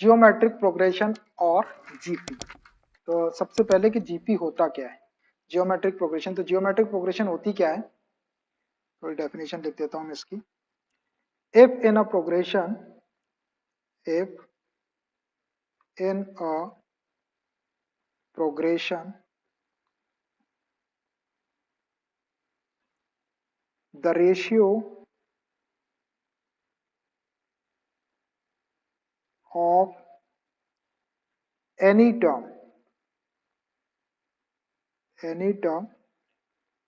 Geometric progression और GP. तो सबसे पहले कि जीपी होता क्या है, जियोमेट्रिक प्रोग्रेशन। तो जियोमेट्रिक प्रोग्रेशन होती क्या है, थोड़ी डेफिनेशन लिख देता हूं मैं इसकी। If in a progression, if in a progression the ratio of any term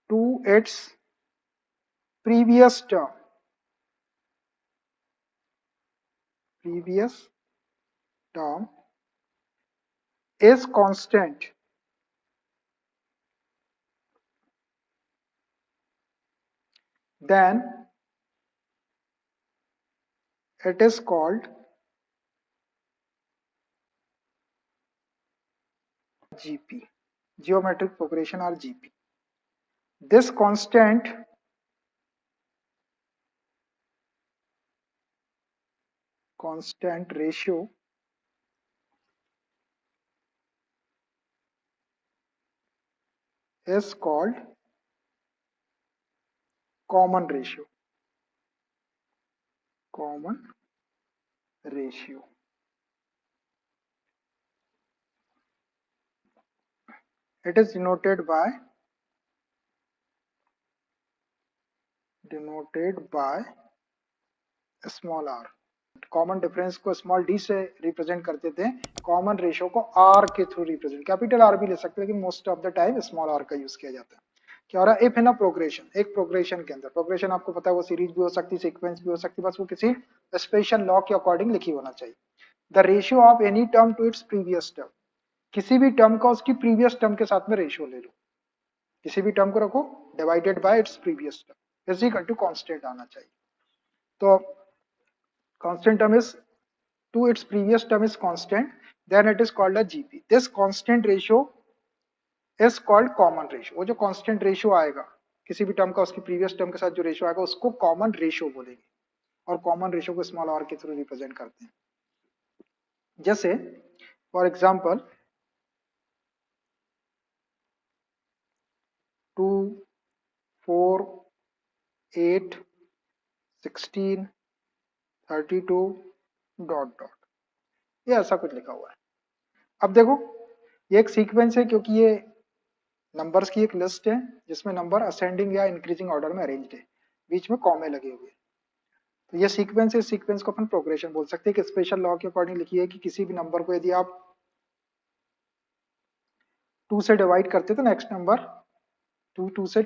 to its previous term is constant, then it is called GP, geometric progression or GP. This constant ratio is called common ratio. It is denoted by small r. Common difference को small d से represent करते थे, common ratio को r के through represent, capital R भी ले सकते हैं लेकिन most of the time small r का यूज किया जाता है। क्या हो रहा है, इफ है ना प्रोग्रेशन, एक प्रोग्रेशन के अंदर, प्रोग्रेशन आपको पता है वो सीरीज भी हो सकती है, सीक्वेंस भी हो सकती है, बस वो किसी स्पेशल लॉ के अकॉर्डिंग लिखी होना चाहिए। The ratio of any term to its previous term, किसी भी टर्म का उसकी प्रीवियस टर्म के साथ में रेशियो ले लो, किसी भी टर्म को रखो divided by its previous term is equal to constant आना चाहिए। तो constant term is to its previous term is constant, then it is called a GP. This constant ratio is called common ratio. वो जो constant ratio आएगा किसी भी term का उसकी प्रीवियस टर्म के साथ जो रेशियो आएगा उसको कॉमन रेशियो बोलेंगे, और कॉमन रेशियो को स्मॉल r के थ्रू रिप्रेजेंट करते हैं। जैसे फॉर एग्जांपल 2, 4, 8, 16, 32 डॉट डॉट, ये ऐसा कुछ लिखा हुआ है। अब देखो ये एक सीक्वेंस है क्योंकि ये नंबर्स की एक लिस्ट है जिसमें नंबर असेंडिंग या इंक्रीजिंग ऑर्डर में अरेंज्ड है, बीच में कॉमे लगे हुए। तो ये सीक्वेंस है, सीक्वेंस को अपन प्रोग्रेशन बोल सकते हैं कि स्पेशल लॉ के अकॉर्डिंग लिखी है कि किसी भी नंबर को यदि आप 2 से डिवाइड करते तो नेक्स्ट नंबर 2 से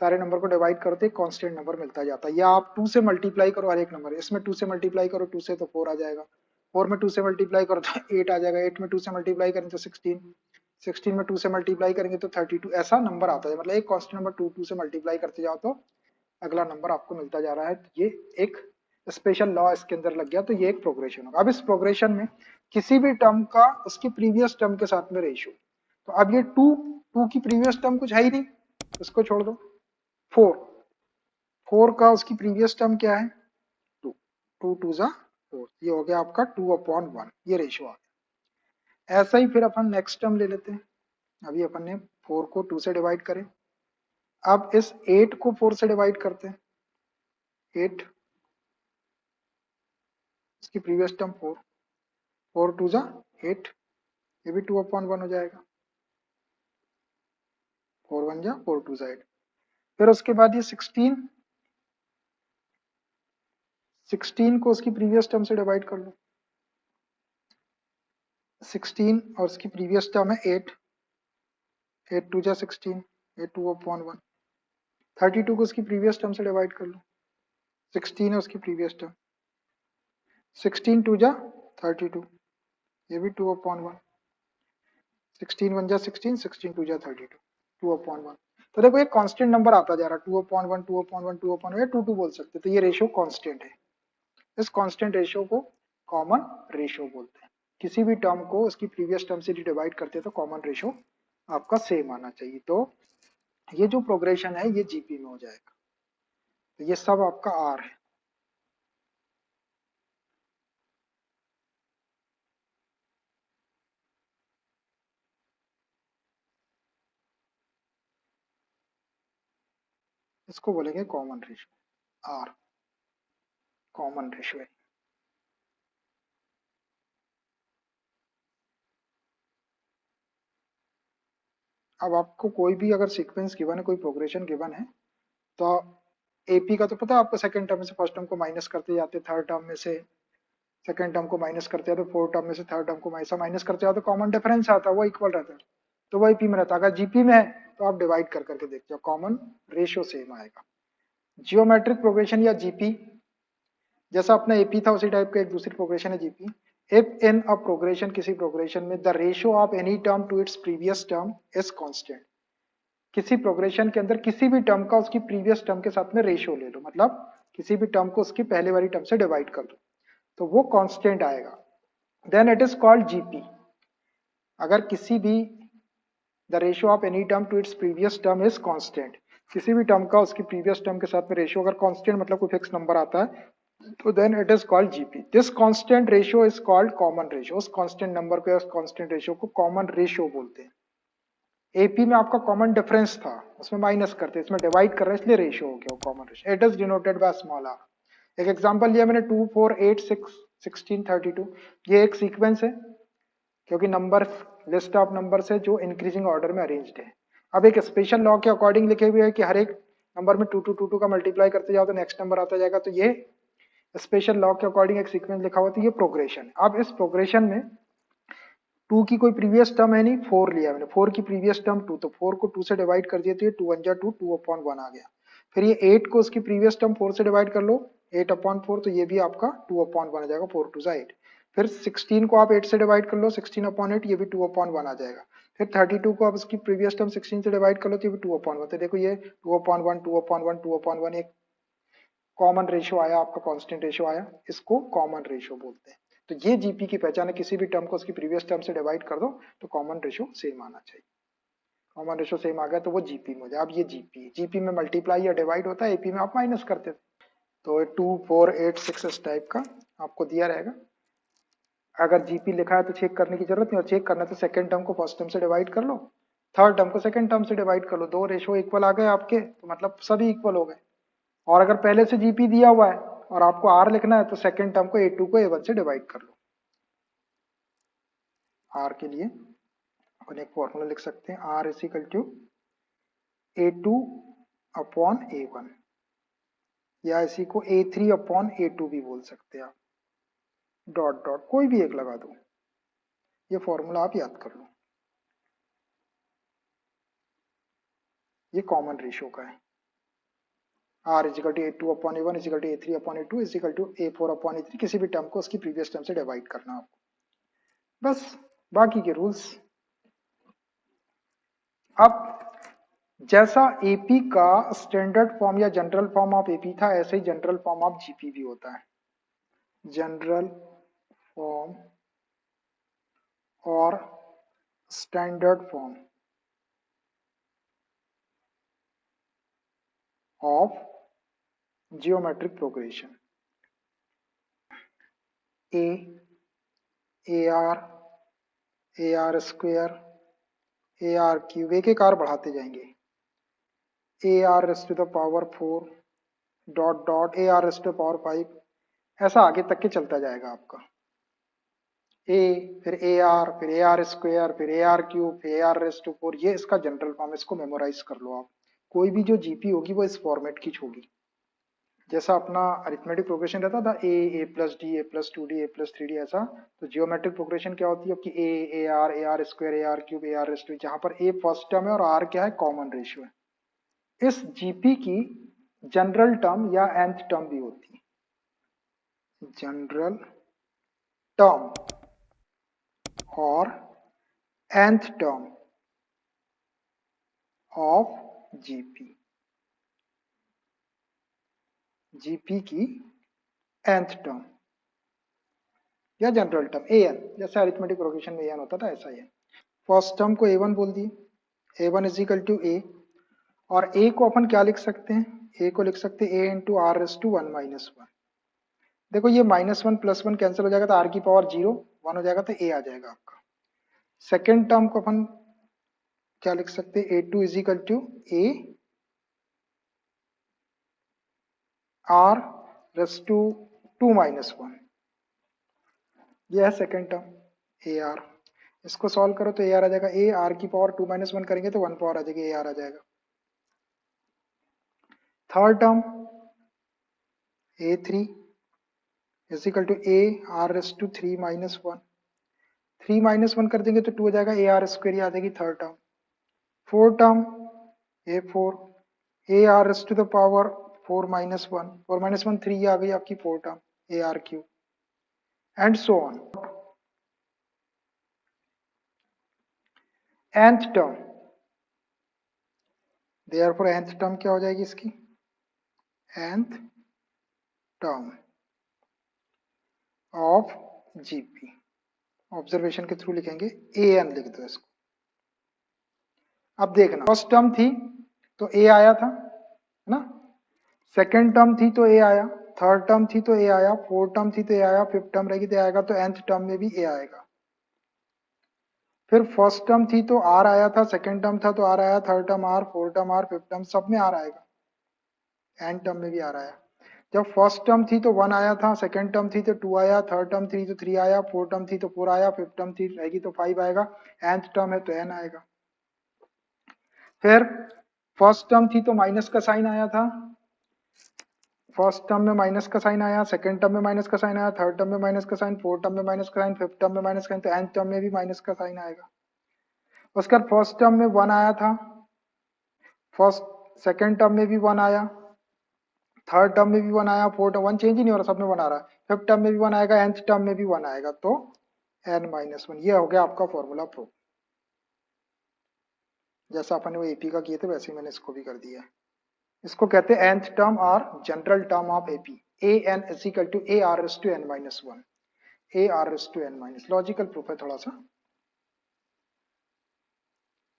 सारे नंबर को डिवाइड करते कांस्टेंट नंबर मिलता जाता है, या आप 2 से मल्टीप्लाई करो हर एक नंबर, इसमें 2 से मल्टीप्लाई करो 2 से तो 4 आ जाएगा, 4 में 2 से मल्टीप्लाई करो तो 8 आ जाएगा, 8 में 2 से मल्टीप्लाई करें तो 16, 16 में 2 से मल्टीप्लाई करेंगे तो 32, ऐसा नंबर आता है। मतलब एक कांस्टेंट नंबर 2 से मल्टीप्लाई करते जाओ तो अगला नंबर आपको मिलता जा रहा है। ये एक स्पेशल लॉ इसके अंदर लग गया, तो ये एक प्रोग्रेशन होगा। अब इस प्रोग्रेशन में किसी भी टर्म का उसकी प्रीवियस टर्म के साथ में रेशियो, तो अब ये 2 की प्रीवियस टर्म कुछ है ही नहीं, इसको छोड़ दो। 4 का उसकी प्रीवियस टर्म क्या है 2, 2 2 जा 4, ये हो गया आपका 2/1, ये रेशियो आ गया। ऐसा ही फिर अपन नेक्स्ट टर्म ले लेते हैं। अभी अपन ने 4 को 2 से डिवाइड करें, अब इस 8 को 4 से डिवाइड करते हैं, 8 इसकी प्रीवियस टर्म 4, 4 2 जा 8, ये भी 2/1 हो जाएगा, 4 1 जा 4 2 जा 8। फिर उसके बाद ये 16 को उसकी प्रीवियस टर्म से डिवाइड कर लो, 16 और उसकी प्रीवियस टर्म है 8, 8 2 जा 16, ये 2/1। 32 को उसकी प्रीवियस टर्म से डिवाइड कर लो, 16 है उसकी प्रीवियस टर्म, 16 2 जा 32, ये भी 2/1, 16 1 जा 16, 16 2 जा 32, 2/1। तो देखो ये कांस्टेंट नंबर आता जा रहा है, 2/1 2/1 2/1 या 2 बोल सकते, तो ये रेशियो कांस्टेंट है। इस कांस्टेंट रेशियो को कॉमन रेशियो बोलते हैं। किसी भी टर्म को उसकी प्रीवियस टर्म से डिवाइड करते हैं तो कॉमन रेशियो आपका सेम आना चाहिए। तो ये जो प्रोग्रेशन है ये जीपी में हो जाएगा। तो ये सब आपका आर है। इसको बोलेंगे common ratio, R common ratio है। अब आपको कोई भी अगर सीक्वेंस गिवन है, कोई प्रोग्रेशन गिवन है, तो एपी का तो पता है आपको, सेकंड टर्म में से फर्स्ट टर्म को माइनस करते जाते, थर्ड टर्म में से सेकंड टर्म को माइनस करते हैं, तो फोर्थ टर्म में से थर्ड टर्म को ऐसा माइनस करते हैं, तो कॉमन डिफरेंस आता है, वो इक्वल रहता है, तो वो एपी में रहता है। अगर जीपी में है तो आप डिवाइड कर करके देखते हो, कॉमन रेशियो सेम आएगा। जियोमेट्रिक प्रोग्रेशन या जीपी, जैसा अपना एपी था उसी टाइप का एक दूसरी प्रोग्रेशन है GP. If in a progression, किसी प्रोग्रेशन में the ratio of any term to its previous term is constant, किसी प्रोग्रेशन के अंदर किसी भी टर्म का उसकी प्रीवियस टर्म के साथ में रेशियो ले लो, मतलब किसी भी टर्म को उसकी पहले वाली टर्म से डिवाइड कर दो, तो वो कांस्टेंट आएगा, then it is called GP. अगर किसी भी the ratio of any term to its previous term is constant, किसी भी टर्म का उसकी प्रीवियस टर्म के साथ में रेशियो अगर कांस्टेंट मतलब कोई फिक्स नंबर आता है, तो then it is called GP. This constant ratio is called common ratio, उस कांस्टेंट नंबर को, उस कांस्टेंट रेशियो को कॉमन रेशियो बोलते हैं। एपी में आपका कॉमन डिफरेंस था, उसमें माइनस करते, इसमें डिवाइड कर रहे हैं, इसलिए रेशियो हो गया common ratio. It is denoted by small R. एक एग्जांपल लिया मैंने 2 4 8 6 16 32, ये एक सीक्वेंस है, क्योंकि नंबर लिस्ट ऑफ नंबर है जो इंक्रीजिंग ऑर्डर में अरेंज्ड है। अब एक स्पेशल लॉ के अकॉर्डिंग लिखे हुए है कि हर एक नंबर में 2 2 2 2 का मल्टीप्लाई करते जाओ तो नेक्स्ट नंबर आता जाएगा, तो ये स्पेशल लॉ के अकॉर्डिंग एक सीक्वेंस लिखा हुआ, तो ये प्रोग्रेशन। अब इस प्रोग्रेशन में 2 की कोई प्रीवियस टर्म है नहीं, 4 लिया मैंने, 4 की प्रीवियस टर्म 2, तो 4 को 2 से डिवाइड कर दिए तो ये 2 1 जा 2, 2 अपॉन 1 आ गया। फिर ये 8 को उसकी प्रीवियस टर्म 4 से डिवाइड कर लो, 8 अपॉन 4, तो ये भी आपका 2 अपॉन 1 आ जाएगा, 4 2 8। फिर 16 को आप 8 से डिवाइड कर लो, 16 अपॉन 8, ये भी 2 अपॉन 1 आ जाएगा। फिर 32 को आप उसकी प्रीवियस टर्म 16 से डिवाइड कर लो, तो ये भी 2 अपॉन 1, तो देखो ये 2 अपॉन 1 2 अपॉन 1 2 अपॉन 1 एक कॉमन रेशियो आया, आपका कांस्टेंट रेशियो आया, इसको कॉमन रेशियो बोलते हैं। तो ये जीपी की पहचान है, किसी भी टर्म को उसकी प्रीवियस टर्म से डिवाइड कर दो तो कॉमन रेशियो सेम आना चाहिए। कॉमन रेशियो सेम आ गया तो वो जीपी में हो जाए। अब ये जीपी, जीपी में मल्टीप्लाई या डिवाइड होता है, एपी में आप माइनस करते थे। तो 2 4 8 6 इस टाइप का आपको दिया रहेगा। अगर जीपी लिखा है तो चेक करने की जरूरत नहीं, और चेक करना है तो सेकंड टर्म को फर्स्ट टर्म से डिवाइड कर लो, थर्ड टर्म को सेकंड टर्म से डिवाइड कर लो, दो रेशियो इक्वल आ गए आपके, तो मतलब सभी इक्वल हो गए। और अगर पहले से जीपी दिया हुआ है और आपको आर लिखना है, तो सेकंड टर्म को ए2 को ए1 से डिवाइड कर लो। आर के लिए अपन एक फॉर्मूला लिख सकते हैं, R is equal to A2 upon A one, या इसी को ए3 अपॉन ए2 भी बोल सकते हैं आप, डॉट डॉट कोई भी एक लगा दो, ये फॉर्मूला आप याद कर लो। ये कॉमन रेशियो का है, r is equal to A2 upon A1 is equal to A3 upon A2 is equal to A4 upon A3, किसी भी टर्म को उसकी प्रीवियस टर्म से डिवाइड करना आपको, बस बाकी के रूल्स। अब जैसा एपी का स्टैंडर्ड फॉर्म या जनरल फॉर्म ऑफ एपी था, ऐसे ही जनरल फॉर्म ऑफ जीपी भी होता है। जनरल फॉर्म और standard form of geometric progression, A, A R square, A R cube, एक एक आर बढ़ाते जाएंगे, A are raise to the power 4 dot dot A are raise to the power 5, ऐसा आगे तक के चलता जाएगा आपका। ए, फिर ए आर, फिर ए आर स्क्वेयर, फिर ए आर क्यूब, फिर ए आर रेस टू 4, ये इसका जनरल फॉर्म, इसको मेमोराइज कर लो आप। कोई भी जो जीपी होगी वो इस फॉर्मेट की होगी, जैसा अपना अरिथमेटिक प्रोग्रेशन रहता था, A plus D, A plus 2 D, A plus 3 D, ऐसा। तो जियोमेट्रिक प्रोग्रेशन क्या होती है आपकी, A R square, A R cube, A are raise to, जहां पर ए फर्स्ट टर्म है और आर क्या है, कॉमन रेशियो है। इस जीपी की जनरल टर्म या nth टर्म भी होती है, जनरल टर्म और nth term of GP, GP की nth टर्म या जनरल टर्म ए एन, जैसे अरिथमेटिक प्रोग्रेशन में एन होता था ऐसा ही है। फर्स्ट टर्म को ए1 बोल दिए, A1 is equal to a, और ए को अपन क्या लिख सकते हैं, ए को लिख सकते हैं A into R S to 1 minus 1। देखो ये -1 +1 कैंसिल हो जाएगा, तो आर की पावर 0 1 हो जाएगा, तो ए आ जाएगा आपका। सेकेंड टर्म को अपन क्या लिख सकते हैं, A two is equal to A R raise to 2 - 1, ये है सेकेंड टर्म ए आर। इसको सॉल्व करो तो ए आर आ जाएगा, ए आर की पावर 2 - 1 करेंगे तो 1 पावर आ जाएगी, ए आर आ जाएगा। Third term A3 is equal to A R raise to 3 - 1, 3 - 1 कर देंगे तो 2 हो जाएगा, ए आर स्क्वेयर आ जाएगी third term. Fourth term A4 A are raise to the power 4 - 1, 4 - 1 3 आ गई आपकी fourth term A R cube, and so on. nth term, therefore nth term क्या हो जाएगी इसकी, nth term of GP, observation के थ्रू लिखेंगे an लिख दो इसको। अब देखना फर्स्ट टर्म थी तो ए आया था, है ना, सेकेंड टर्म थी तो ए आया, थर्ड टर्म थी तो ए आया, फोर्थ टर्म थी तो ए आया, फिफ्थ टर्म रहेगी तो ए आएगा, तो nth टर्म में भी ए आएगा। फिर फर्स्ट टर्म थी तो आर आया था, सेकेंड टर्म था तो आर आया, third term R, fourth term R, fifth term सब में आर आएगा, एंड टर्म में भी आर आया। जब फर्स्ट टर्म थी तो 1 आया था, सेकेंड टर्म थी तो 2 आया, थर्ड टर्म थी तो 3 आया, फोर्थ टर्म थी तो 4 आया, फिफ्थ टर्म थी रहेगी तो 5 आएगा, nth टर्म है तो n आएगा। फिर फर्स्ट टर्म थी तो माइनस का साइन आया था, फर्स्ट टर्म में माइनस का साइन आया, सेकंड टर्म में माइनस का साइन आया, थर्ड टर्म में माइनस का साइन, फोर्थ टर्म में माइनस का साइन, फिफ्थ टर्म में माइनस का साइन, तो nth टर्म में भी माइनस का साइन आएगा। उसके बाद फर्स्ट टर्म में 1 आया था, फर्स्ट सेकंड टर्म में भी 1 आया, थर्ड टर्म में भी 1 आया, फोर्थ 1 चेंज ही नहीं हो रहा, सब में 1 आ रहा है, फिफ्थ टर्म में भी 1 आएगा, nth टर्म में भी 1 आएगा, तो n-1। ये हो गया आपका फॉर्मूला प्रूव। जैसा अपन वो एपी का किए थे वैसे ही मैंने इसको भी कर दिया है। इसको कहते हैं nth टर्म और general term of AP, A N is equal to A R S to n-1, A R S to n-, logical proof है, थोड़ा सा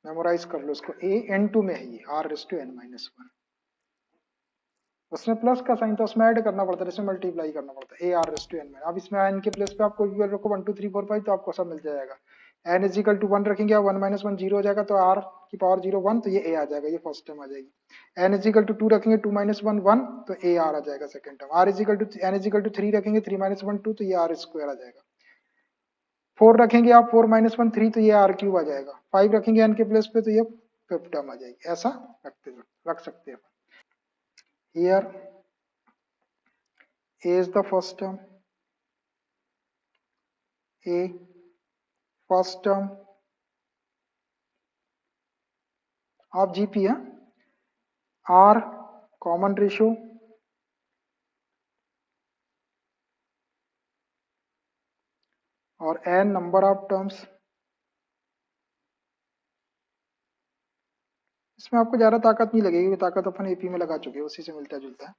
मेमोराइज कर लो इसको, ए एन टू में है ये आर एस टू n-1, उसमें प्लस का साइन था उसमें ऐड करना पड़ता है, इसमें मल्टीप्लाई करना पड़ता है, A R S to n-। अब इसमें n के प्लेस पे आपको रखो 1 2 3 4 5 तो आपको सब मिल जाएगा। n इज इक्वल टू 1 रखेंगे, 1 - 1 0 हो जाएगा, तो r की पावर 0 1, तो ये a आ जाएगा, ये फर्स्ट टर्म आ जाएगी। n इज इक्वल टू 2 रखेंगे, 2 - 1 1, तो a r आ जाएगा second term. r is equal to n is equal to 3 रखेंगे, 3 - 1 2, तो ये r स्क्वायर आ जाएगा। 4 रखेंगे आप, 4 - 1 3, तो ये r क्यूब आ जाएगा। 5 रखेंगे n के प्लेस पे, तो ये फिफ्थ टर्म आ जाएगी। ऐसा रख सकते हैं। Here a is the first term, a first term of GP है, R कॉमन रेशियो, और n नंबर ऑफ टर्म्स। इसमें आपको ज्यादा ताकत नहीं लगेगी, ताकत अपन एपी में लगा चुके हैं, उसी से मिलता जुलता है।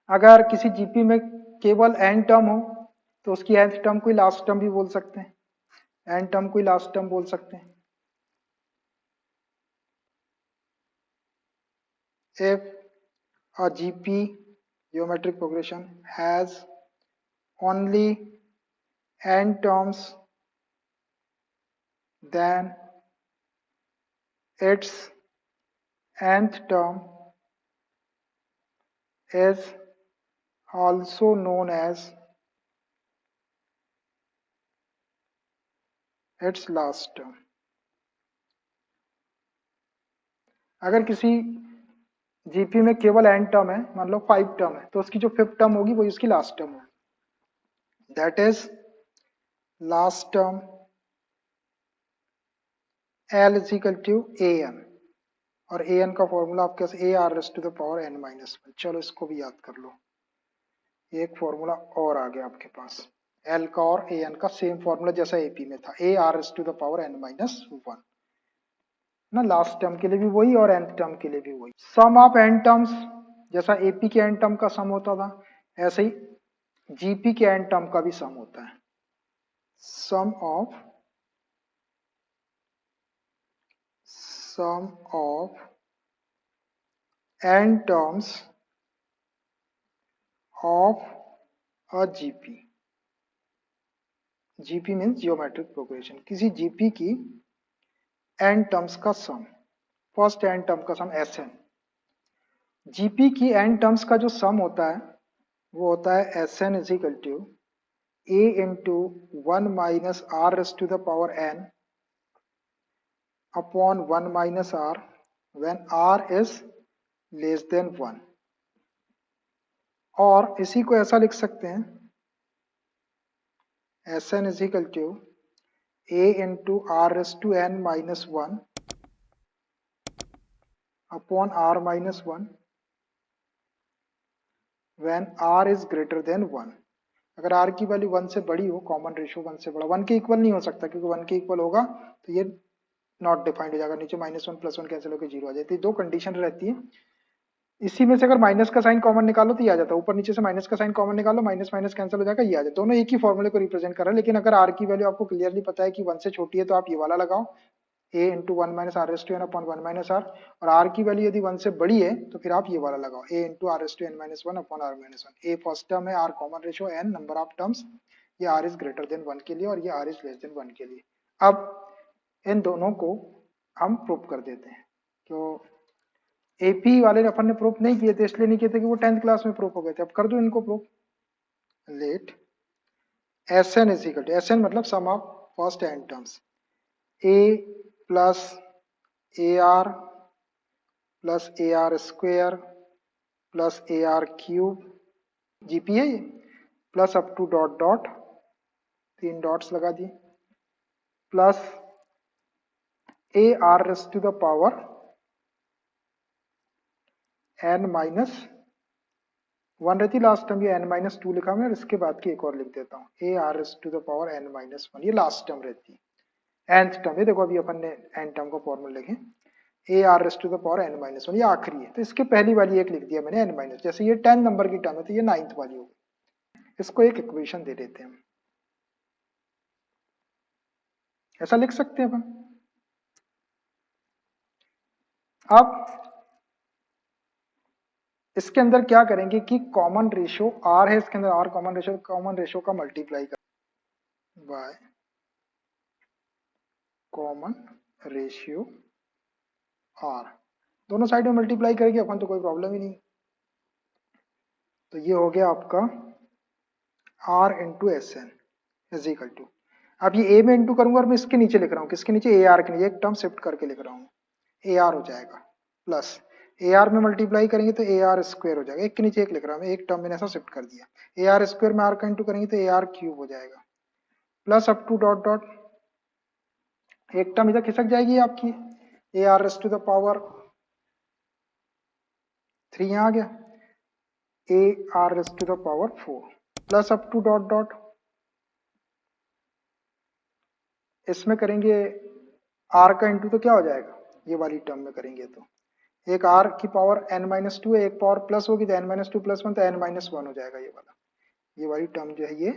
अगर किसी जीपी में केवल n टर्म हो तो उसकी nth टर्म को लास्ट टर्म भी बोल सकते हैं, n टर्म को लास्ट टर्म बोल सकते हैं। if a GP geometric progression has only n terms, then its nth term is also known as its last term। अगर किसी जीपी में केवल n टर्म है, मान लो 5 टर्म है, तो उसकी जो फिफ्थ टर्म होगी वो उसकी लास्ट टर्म होगी, that is last term L is equal to A N, और ए एन का फॉर्मूला आपके पास A are raise to the power n-1। चलो इसको भी याद कर लो, एक फॉर्मूला और आ गया आपके पास, एल का और ए एन का सेम फॉर्मूला जैसा एपी में था, A are raise to the power n-1 ना, लास्ट टर्म के लिए भी वही और nth टर्म के लिए भी वही। सम ऑफ n टर्म्स, जैसा एपी के n टर्म का सम होता था, ऐसे ही जीपी के n टर्म का भी सम होता है। Sum of n terms of a GP, GP means geometric progression, किसी जीपी की n टर्म्स का सम, फर्स्ट n टर्म का सम Sn, जीपी की एन टर्म्स का जो सम होता है वो होता है S N is equal to A into 1 - r raise to the power n upon 1 - r when r is less than 1। और इसी को ऐसा लिख सकते हैं S N is equal to A into R raise to n -1 upon r -1 when r is greater than 1। अगर r की value 1 से बड़ी हो, कॉमन रेशियो 1 से बड़ा, 1 के इक्वल नहीं हो सकता क्योंकि 1 के इक्वल होगा तो ये नॉट डिफाइंड हो जाएगा, नीचे -1 +1 कैंसिल होकर 0 आ जाती है। दो कंडीशन रहती है, इसी में से अगर माइनस का साइन कॉमन निकालो तो ये आ जाता है, ऊपर नीचे से माइनस का साइन कॉमन निकालो, माइनस माइनस कैंसिल हो जाएगा, ये आ जाता है। दोनों एक ही फॉर्मूले को रिप्रेजेंट कर रहा है, लेकिन अगर r की वैल्यू आपको क्लियरली पता है कि 1 से छोटी है तो आप ये वाला लगाओ a into 1 - r raise to n upon 1 - r, और r की वैल्यू यदि 1 से बड़ी है तो फिर आप ये वाला लगाओ a into r raise to n -1 upon r-1। a first term है, r कॉमन रेशियो, n नंबर ऑफ टर्म्स, ये r इज ग्रेटर देन 1 के लिए और ये r इज लेस देन 1 के लिए। अब इन दोनों को हम प्रूव कर देते हैं। तो एपी वाले अपन ने प्रूफ नहीं किए थे, इसलिए नहीं किए थे कि वो 10th क्लास में प्रूफ हो गए थे। अब कर दो इनको proof. Let S N is equal to, S N मतलब sum of first N terms, A plus A R plus A R square plus A R cube, GP है ये, plus up to dot dot, 3 dots लगा दिए, plus A R raise to the power n -1 रहती last term, ये n-2 लिखा मैं, और इसके बाद की एक और लिख देता हूँ A R raise to the power n-1, ये लास्ट टर्म रहती है। nth टर्म है, देखो अभी अपन ने n टर्म का फॉर्मूला लिखे, A R raise to the power n-1, ये आखिरी है तो इसके पहली वाली एक लिख दिया मैंने n-, जैसे ये 10 नंबर की टर्म है तो ये 9th वाली होगी। इसको एक इक्वेशन दे देते हैं, ऐसा लिख सकते हैं अपन। अब इसके अंदर क्या करेंगे कि कॉमन रेशियो r है, इसके अंदर r कॉमन रेशियो का मल्टीप्लाई कर बाय कॉमन रेशियो r, दोनों साइड में मल्टीप्लाई करेंगे अपन तो कोई प्रॉब्लम ही नहीं। तो ये हो गया आपका r into S N is equal to, अब ये a में इंटू करूंगा और मैं इसके नीचे लिख रहा हूँ, किसके नीचे, ए आर के नीचे, एक टर्म शिफ्ट करके लिख रहा हूँ, ए आर हो जाएगा, प्लस ए आर में मल्टीप्लाई करेंगे तो ए आर स्क्वायर हो जाएगा, एक के नीचे एक लिख रहा हूँ मैं, एक टर्म मैंने ऐसा शिफ्ट कर दिया, ए आर स्क्वायर में आर का इंटू करेंगे तो ए आर क्यूब हो जाएगा, plus up to dot dot, एक टर्म इधर खिसक जाएगी आपकी, A R raise to the power 3 यहाँ आ गया, A R raise to the power 4, plus up to dot dot, इसमें करेंगे आर का इंटू तो क्या हो जाएगा, ये वाली टर्म में करेंगे तो एक आर की पावर n-2 है, एक पावर प्लस होगी तो n-2 + 1 तो n-1 हो जाएगा, ये वाली टर्म जो है ये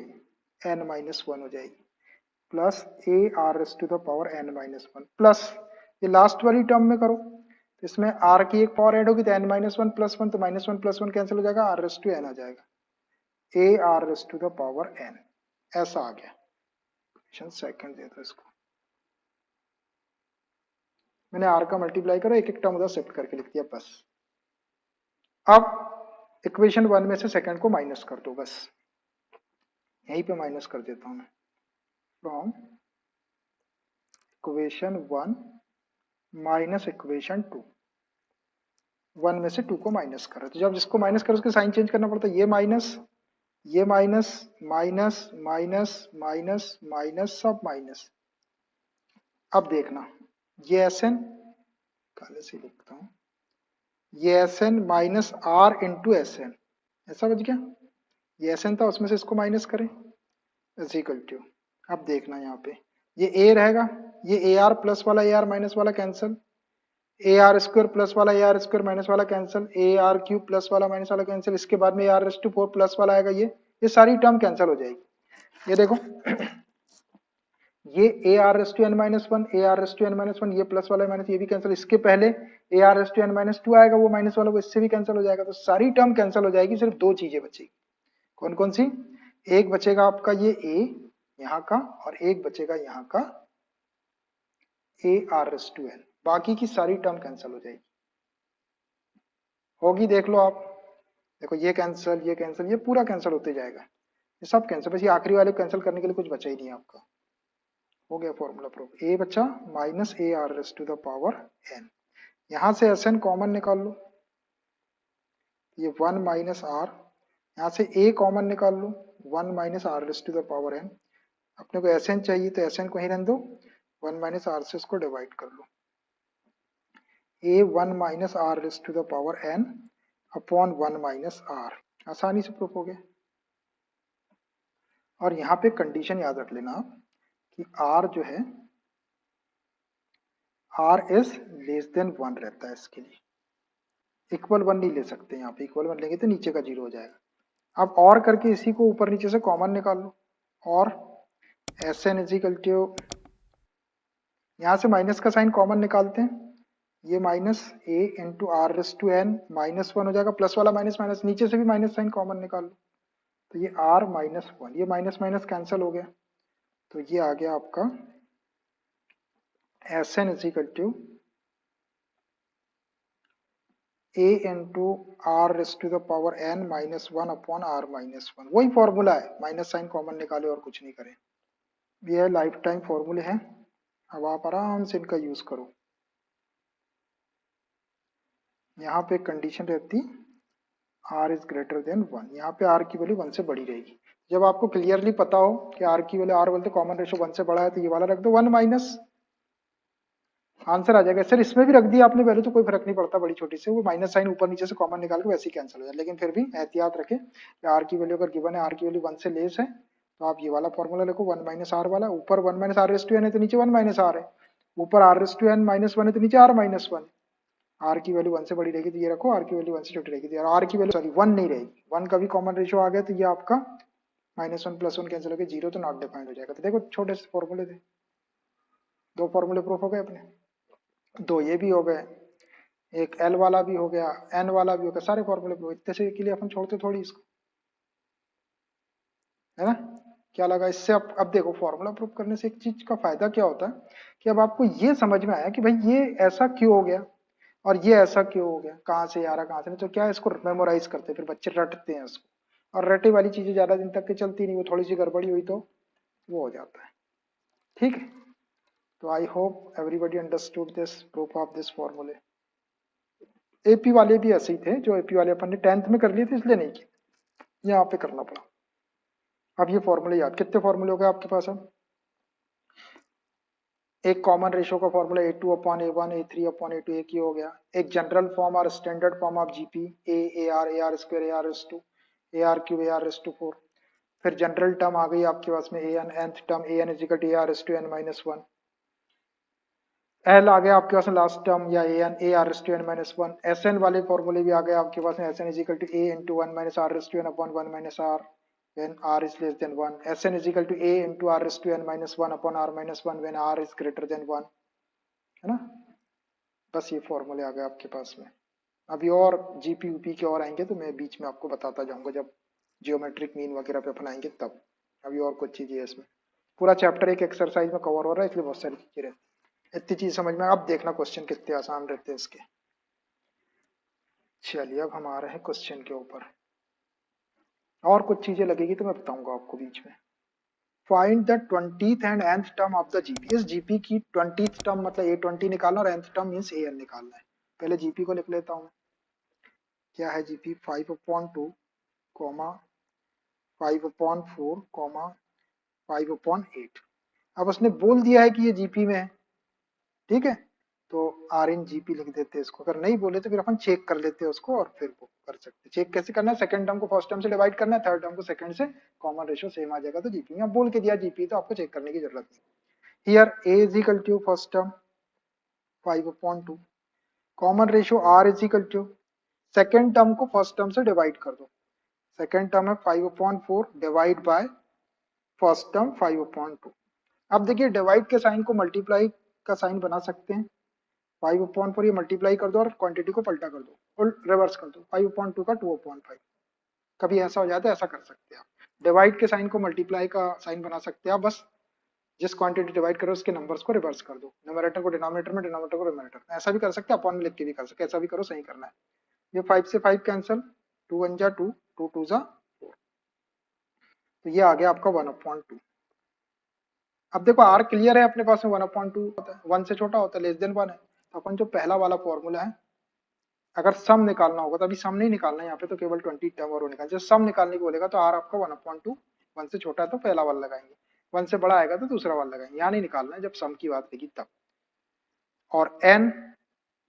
n-1 हो जाएगी, plus A R raise to the power n-1, plus ये लास्ट वाली टर्म में करो तो इसमें r की एक पावर ऐड होगी तो n-1 + 1 तो -1 + 1 कैंसिल हो जाएगा, r रेज टू n आ जाएगा, A R raise to the power n, ऐसा आ गया। सेकंड दे दो इसको, मैंने r का मल्टीप्लाई करो, एक एक टर्म उधर शिफ्ट करके लिख दिया बस। अब इक्वेशन 1 में से सेकंड को माइनस कर दो, बस यहीं पे माइनस कर देता हूं मैं, फ्रॉम इक्वेशन 1 माइनस इक्वेशन 2, 1 में से 2 को माइनस करो, तो जब जिसको माइनस करो उसके साइन चेंज करना पड़ता है, ये minus minus minus minus minus सब माइनस। अब देखना ये एस एन, काले से लिखता हूं, ये S N minus R into S N, ऐसा बच गया, ये एस एन था उसमें से इसको माइनस करें इज इक्वल टू, अब देखना यहाँ पे ये ए रहेगा, ये ए आर प्लस वाला ए आर माइनस वाला cancel, A R square plus वाला ए आर स्क्वायर माइनस वाला cancel, A R cube plus वाला माइनस वाला कैंसिल, इसके बाद में A R raise to 4 plus वाला आएगा, ये सारी टर्म कैंसिल हो जाएगी। ये देखो ये A R raise to n-1, A R raise to n-1, ये प्लस वाला माइनस ये भी कैंसिल, इसके पहले ए आर रेज टू n-2 आएगा, वो माइनस वाला वो इससे भी कैंसिल हो जाएगा, तो सारी टर्म कैंसिल हो जाएगी, सिर्फ दो चीजें बचेगी, कौन कौन सी, एक बचेगा आपका ये ए यहाँ का, और एक बचेगा यहाँ का A R raise to n, बाकी की सारी टर्म कैंसिल हो जाएगी। होगी, देख लो आप। देखो ये कैंसिल, ये कैंसिल, ये पूरा कैंसिल होते जाएगा, ये सब कैंसिल, बस ये आखिरी वाले कैंसिल करने के लिए कुछ बचा ही नहीं है आपका। हो गया फॉर्मूला प्रूफ। ए बचा minus A R S to the power N. यहां से एस एन कॉमन निकाल लो, ये वन माइनस आर, यहाँ से ए कॉमन निकाल लो, one minus R S to the power N. अपने को एस एन चाहिए तो एस एन को ही रहने दो, वन माइनस आर से उसको डिवाइड कर लो, A one minus R S to the power N upon one minus R. आसानी से प्रूफ हो गया। और यहाँ पे कंडीशन याद रख लेना आप कि r जो है r is less than one रहता है, इसके लिए इक्वल वन नहीं ले सकते, यहाँ पे इक्वल वन लेंगे तो नीचे का जीरो हो जाएगा। अब और करके इसी को ऊपर नीचे से कॉमन निकाल लो, और एस एन इजिकल टू, यहाँ से माइनस का साइन कॉमन निकालते हैं, ये minus A into R raise to N minus one हो जाएगा, प्लस वाला माइनस माइनस, नीचे से भी माइनस साइन कॉमन निकाल लो, तो ये आर माइनस वन, ये माइनस माइनस कैंसिल हो गया, तो ये आ गया आपका S N is equal to A into R raise to the power N minus one upon R minus one. वही फॉर्मूला है, माइनस साइन कॉमन निकाले और कुछ नहीं करें। ये लाइफ टाइम फॉर्मूले हैं, अब आप आराम से इनका यूज करो। यहाँ पे कंडीशन रहती R is greater than one, यहाँ पे आर की वैल्यू वन से बड़ी रहेगी। जब आपको क्लियरली पता हो कि आर की वैल्यू, आर बोलते कॉमन रेशो वन से बड़ा है, तो ये वाला रख दो वन माइनस, आंसर आ जाएगा। सर इसमें भी रख दिया आपने वैल्यू तो कोई फर्क नहीं पड़ता, बड़ी छोटी से वो माइनस साइन ऊपर नीचे से कॉमन निकाल के वैसे ही कैंसिल हो जाए, लेकिन फिर भी एहतियात रखें कि आर की वैल्यू अगर गिवन है, आर की वैल्यू वन से लेस है, तो आप ये वाला फॉर्मूला लिखो वन माइनस आर वाला, ऊपर one minus R raise to N है तो नीचे वन माइनस आर है, ऊपर R raise to N minus one है तो नीचे आर माइनस वन। आर की वैल्यू वन से बड़ी रहेगी तो ये रखो, आर की वैल्यू वन से छोटी रहेगी तो आर की वैल्यू सॉरी वन नहीं रहेगी, वन का भी कॉमन रेशियो आ गया तो ये आपका minus one plus one cancel होकर जीरो, तो नॉट डिफाइंड हो जाएगा। तो देखो छोटे से फॉर्मूले थे, दो फॉर्मूले प्रूफ हो गए अपने, दो ये भी हो गए, एक एल वाला भी हो गया, एन वाला भी हो गया, सारे फॉर्मूले प्रूफ। इतने से के लिए अपन छोड़ते थोड़ी इसको, है ना। क्या लगा इससे? अब देखो फॉर्मूला प्रूफ करने से एक चीज का फायदा क्या होता है कि अब आपको ये समझ में आया कि भाई ये ऐसा क्यों हो गया और ये ऐसा क्यों हो गया, कहाँ से आ रहा कहाँ से नहीं, तो क्या है, इसको मेमोराइज करते हैं, फिर बच्चे रटते हैं इसको, और रटे वाली चीजें ज्यादा दिन तक के चलती नहीं, वो थोड़ी सी गड़बड़ी हुई तो वो हो जाता है। ठीक है, तो I hope everybody understood this proof of this फॉर्मूले। एपी वाले भी ऐसे ही थे, जो एपी वाले अपन ने टेंथ में कर लिए थे इसलिए नहीं किए, यहाँ पे करना पड़ा। अब ये फॉर्मूले याद, कितने फॉर्मूले हो गए आपके पास? अब एक कॉमन रेशियो का formula A two upon A one, A three upon A two, एक ही हो गया। एक जनरल फॉर्म और standard form of GP, A R square, A R S to, A R cube, A R S to four. फिर general term आ गई आपके पास में A N, nth term A N is equal to A R S to N minus one. L आ गया आपके पास में लास्ट टर्म, या A N, A R S to N minus one. S N वाले फॉर्मूले भी आ गए आपके पास में, S N is equal to A into one minus R S to N upon one minus R when r is less than 1, sn is equal to a into r raised to n minus 1 upon r minus 1 when r is greater than 1, है ना। बस ये फॉर्मूले आ गए आपके पास में। अभी और जीपी यूपी के और आएंगे तो मैं बीच में आपको बताता जाऊंगा, जब जियोमेट्रिक मीन वगैरह पे अपन आएंगे तब। अभी और कुछ चीजें है इसमें, पूरा चैप्टर एक एक्सरसाइज में कवर हो रहा है, इसलिए बहुत सारी चीजें रहती है। इतनी चीज समझ में, अब देखना क्वेश्चन कितने आसान रहते हैं इसके। चलिए अब हम आ रहे हैं क्वेश्चन के ऊपर, और कुछ चीजें लगेगी तो मैं बताऊंगा आपको बीच में। Find the 20th and nth term of the GP. इस जीपी की 20th टर्म मतलब A20 निकालना, और nth टर्म मीन्स AN निकालना है। पहले जीपी को लिख लेता हूँ। क्या है जीपी? 5/2 comma 5/4 comma 5/8। अब उसने बोल दिया है कि ये जीपी में है, ठीक है, तो आर इन जीपी लिख देते हैं इसको। अगर नहीं बोले तो फिर अपन चेक कर लेते हैं उसको, और फिर वो कर सकते हैं। चेक कैसे करना है? सेकंड टर्म को फर्स्ट टर्म से डिवाइड करना है, थर्ड टर्म को सेकंड से, कॉमन रेशियो सेम आ जाएगा तो जीपी में। अब बोल के दिया जीपी तो आपको चेक करने की जरूरत नहीं। Here a is equal to first term 5/2, common ratio r is equal to second term को फर्स्ट टर्म से डिवाइड कर दो। सेकेंड टर्म है 5/4 डिवाइड बाय फर्स्ट टर्म 5/2। अब देखिए डिवाइड के साइन को मल्टीप्लाई का साइन बना सकते हैं। 5/4 ये मल्टीप्लाई कर दो और क्वांटिटी को पलटा कर दो और रिवर्स कर दो, 5/2 का 2/5। कभी ऐसा हो जाता है, ऐसा कर सकते हैं आप। डिवाइड के साइन को मल्टीप्लाई का साइन बना सकते हैं आप, बस जिस क्वांटिटी डिवाइड करो उसके नंबर्स को रिवर्स कर दो, न्यूमरेटर को डिनोमिनेटर में, डिनोमिनेटर को न्यूमरेटर में। ऐसा भी कर सकते हैं, अपॉन में लिख के भी कर सकते हैं, ऐसा भी करो, सही करना है। ये 5 से 5 कैंसिल, 2 1 जा 2, 2 2 जा 4, तो ये आ गया आपका 1/2। अब देखो आर क्लियर है अपने पास में, 1/2 होता है, 1 से छोटा होता है, लेस देन 1 है, तो अपन जो पहला वाला फॉर्मूला है, अगर सम निकालना होगा तो अभी सम नहीं निकालना है यहाँ पे, तो केवल 20 टर्म और वो निकालना, जब सम निकालने को बोलेगा तो आर आपका 1/2, 1 से छोटा है तो पहला वाला लगाएंगे, 1 से बड़ा आएगा तो दूसरा वाला लगाएंगे, यहाँ नहीं निकालना है, जब सम की बात रहेगी तब। और एन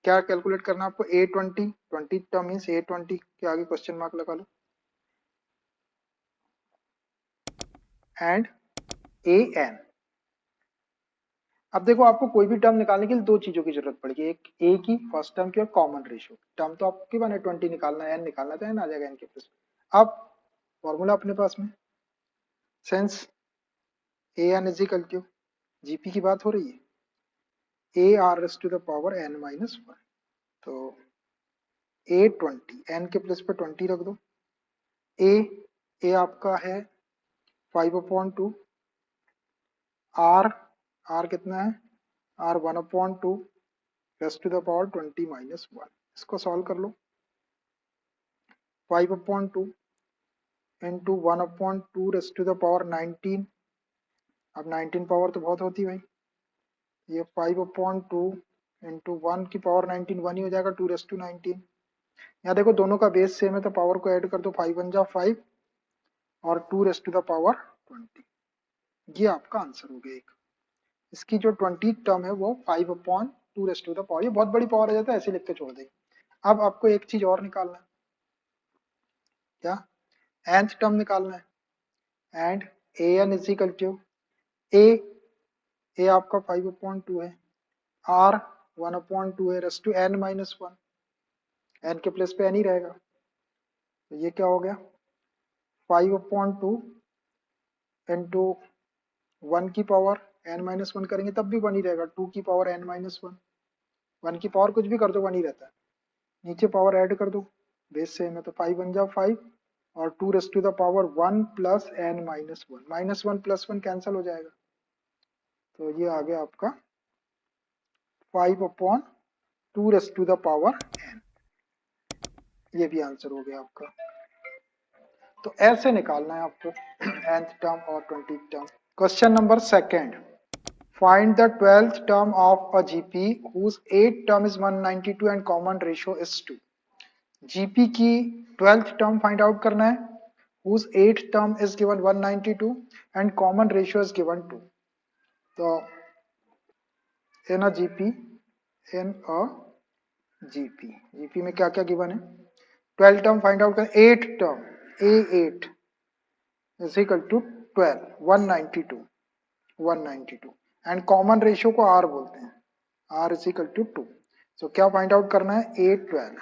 क्या कैलकुलेट करना है आपको, A20, 20 टर्म मीन्स A20 के आगे क्वेश्चन मार्क लगा लो, एंड AN। अब देखो आपको कोई भी टर्म निकालने के लिए दो चीजों की जरूरत पड़ेगी, एक ए की फर्स्ट टर्म की और कॉमन रेशियो। टर्म तो आपके बने 20 निकालना है, एन निकालना है, तो एन आ जाएगा एन के प्लस। अब फॉर्मूला अपने पास में, since A N is equal to, GP की बात हो रही है, A R S to the power N minus one, तो A20 एन के प्लस पे 20 रख दो, ए आपका है 5/2, आर कितना है, R 1/2 raised to the power 20 minus one, इसको सॉल्व कर लो, 5/2 into 1/2 raised to the power 19, अब 19 पावर तो बहुत होती है भाई, ये 5/2 इंटू 1 की पावर 19 1 ही हो जाएगा, 2 रेस्ट टू 19। यहाँ देखो दोनों का बेस सेम है तो पावर को ऐड कर दो, 5 1 जा 5 और 2 रेस्ट टू द पावर 20, ये आपका आंसर हो गया एक। इसकी जो 20 टर्म है वो 5/2 रेस्ट टू द पावर, ये बहुत बड़ी पावर आ जाता है, ऐसे लिख के छोड़ देंगे। अब आपको एक चीज और निकालना है, क्या, nth टर्म निकालना है, and A N is equal to, A आपका 5/2 है, आर 1/2 है, raise to N minus one, N के प्लेस पे एन ही रहेगा, तो ये क्या हो गया, 5/2 इंटू 1 की पावर एन माइनस वन करेंगे तब भी वन ही रहेगा, 2 की पावर एन माइनस वन, 1 की पावर कुछ भी कर दो वन ही रहता है, नीचे पावर ऐड कर दो, बेस सेम है तो 5 1 जा 5 और 2 raised to the power 1 plus N minus one, minus one plus one cancel हो जाएगा, तो ये आ गया आपका 5/2 raised to the power n, ये भी आंसर हो गया आपका। तो ऐसे निकालना है आपको nth टर्म और 20th term. Question number second, find the 12th term of a GP whose 8th term is 192 and common ratio is 2। GP की 12th टर्म फाइंड आउट करना है, whose 8th term is given 192 and common ratio is given 2। तो इन अ GP, इन अ GP में क्या क्या given है, 12 term find out करें, 8 term A8 is equal to 12 192 and common ratio को R बोलते हैं, R is equal to 2। So क्या फाइंड आउट करना है, A12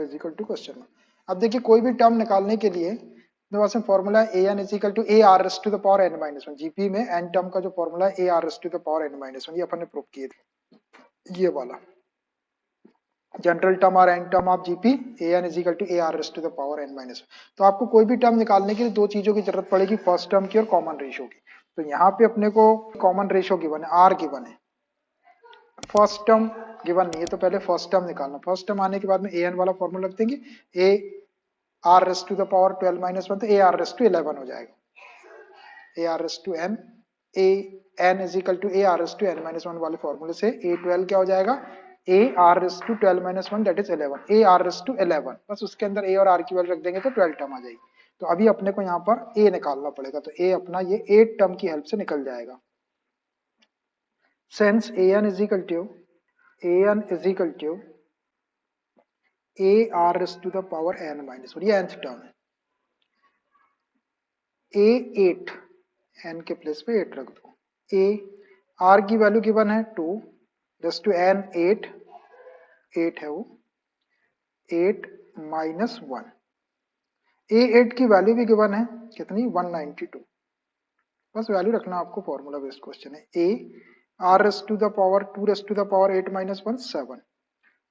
is equal to question में। अब देखिए कोई भी टर्म निकालने के लिए मेरे formula A N is equal to A R S to the power N minus one, GP में एन टर्म का जो फॉर्मूला है A R S to the power N minus one, ये अपन ने प्रूव किए थे, ये वाला जनरल टर्म और N term of GP, A N is equal to A R S to the power N minus. तो आपको कोई भी टर्म निकालने के लिए दो चीजों की जरूरत पड़ेगी, फर्स्ट टर्म की और कॉमन रेशियो की। तो यहाँ पे अपने को कॉमन रेशियो गिवन है, आर गिवन है, फर्स्ट टर्म गिवन नहीं है, तो पहले फर्स्ट टर्म निकालना, फर्स्ट टर्म आने के बाद में ए एन वाला फॉर्मूला रख देंगे, A R S to the power 12 minus one, तो ए आर एस टू 11 हो जाएगा, A R S to N, A N is equal to A R S to N minus one वाले फॉर्मूले से A12 क्या हो जाएगा, A R S to 12 minus one that is 11, A R S to 11, बस उसके अंदर ए और आर की वैल्यू रख देंगे तो 12 टर्म आ जाएगी। तो अभी अपने को यहाँ पर ए निकालना पड़ेगा, तो ए अपना ये 8 टर्म की हेल्प से निकल जाएगा, since A N is equal to A R S to the power N minus one, ये nth टर्म है, A8 एन के प्लेस पे 8 रख दो, ए आर की वैल्यू गिवन है 2 रेस टू एन 8 है वो, 8 माइनस वन, A8 की वैल्यू भी गिवन है कितनी 192, बस वैल्यू रखना आपको, फॉर्मूला बेस्ड क्वेश्चन है, A are raise to the power 2 raise to the power 8 minus one 7,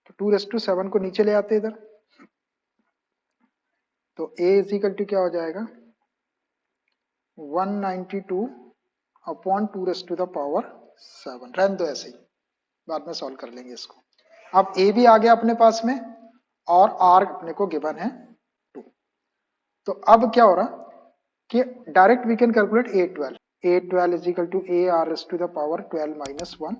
तो 2 रेस टू 7 को नीचे ले आते इधर, तो ए इज इक्वल टू क्या हो जाएगा 192 upon 2 raise to the power 7, रहने दो ऐसे ही, बाद में सॉल्व कर लेंगे इसको। अब ए भी आ गया अपने पास में और आर अपने को गिवन है 2। तो अब क्या हो रहा कि direct we can calculate A12 is equal to A R S to the power 12 minus 1।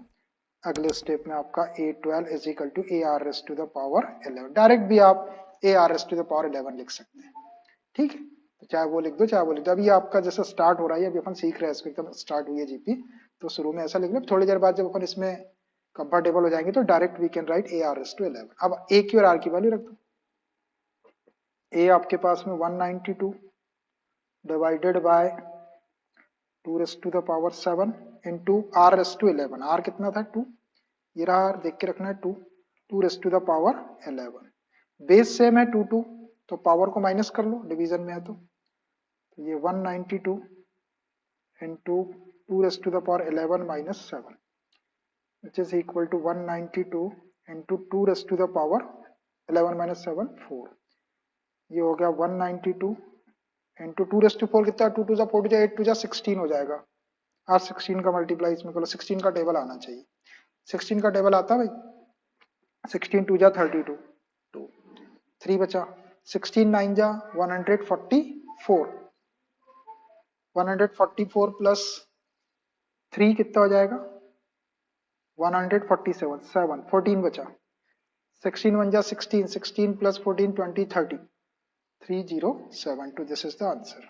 अगले स्टेप में आपका A12 is equal to A R S to the power 11। Direct भी आप A R S to the power 11 लिख सकते हैं, ठीक है। तो चाहे वो लिख दो चाहे वो लिख दो। अभी आपका जैसा स्टार्ट हो रहा है, अभी अपन सीख रहे हैं इसको, एकदम स्टार्ट हुई है जीपी, तो शुरू में ऐसा लिख लो। थोड़ी देर बाद जब अपन इसमें कंफर्टेबल हो जाएंगे तो direct we can write A R S to 11। अब ए की और आर की वैल्यू रख दो। ए आपके पास में 192 divided by 2 raise to the power 7 into R raise to 11। R कितना था 2, ये रहा आर, देख के रखना है 2। 2 raise to the power 11। Base same है 2 2, तो पावर को माइनस कर लो, डिवीजन में है तो ये 192 into 2 raise to the power 11 minus 7 which is equal to 192 into 2 raise to the power 11 minus 7 4। ये हो गया 192 इंटू 2 रेस टू 4 कितना, 2 2 जा 4 जा 8 2 जा 16 हो जाएगा। आज 16 का मल्टीप्लाई इसमें करो, 16 का टेबल आना चाहिए। 16 का टेबल आता भाई, 16 2 जा 32 2 3 बचा, 16 9 जा 144 144 प्लस 3 कितना हो जाएगा 147 7 14 बचा। 16 1 जा 16 16 plus 14 20 30 3072। This is the answer.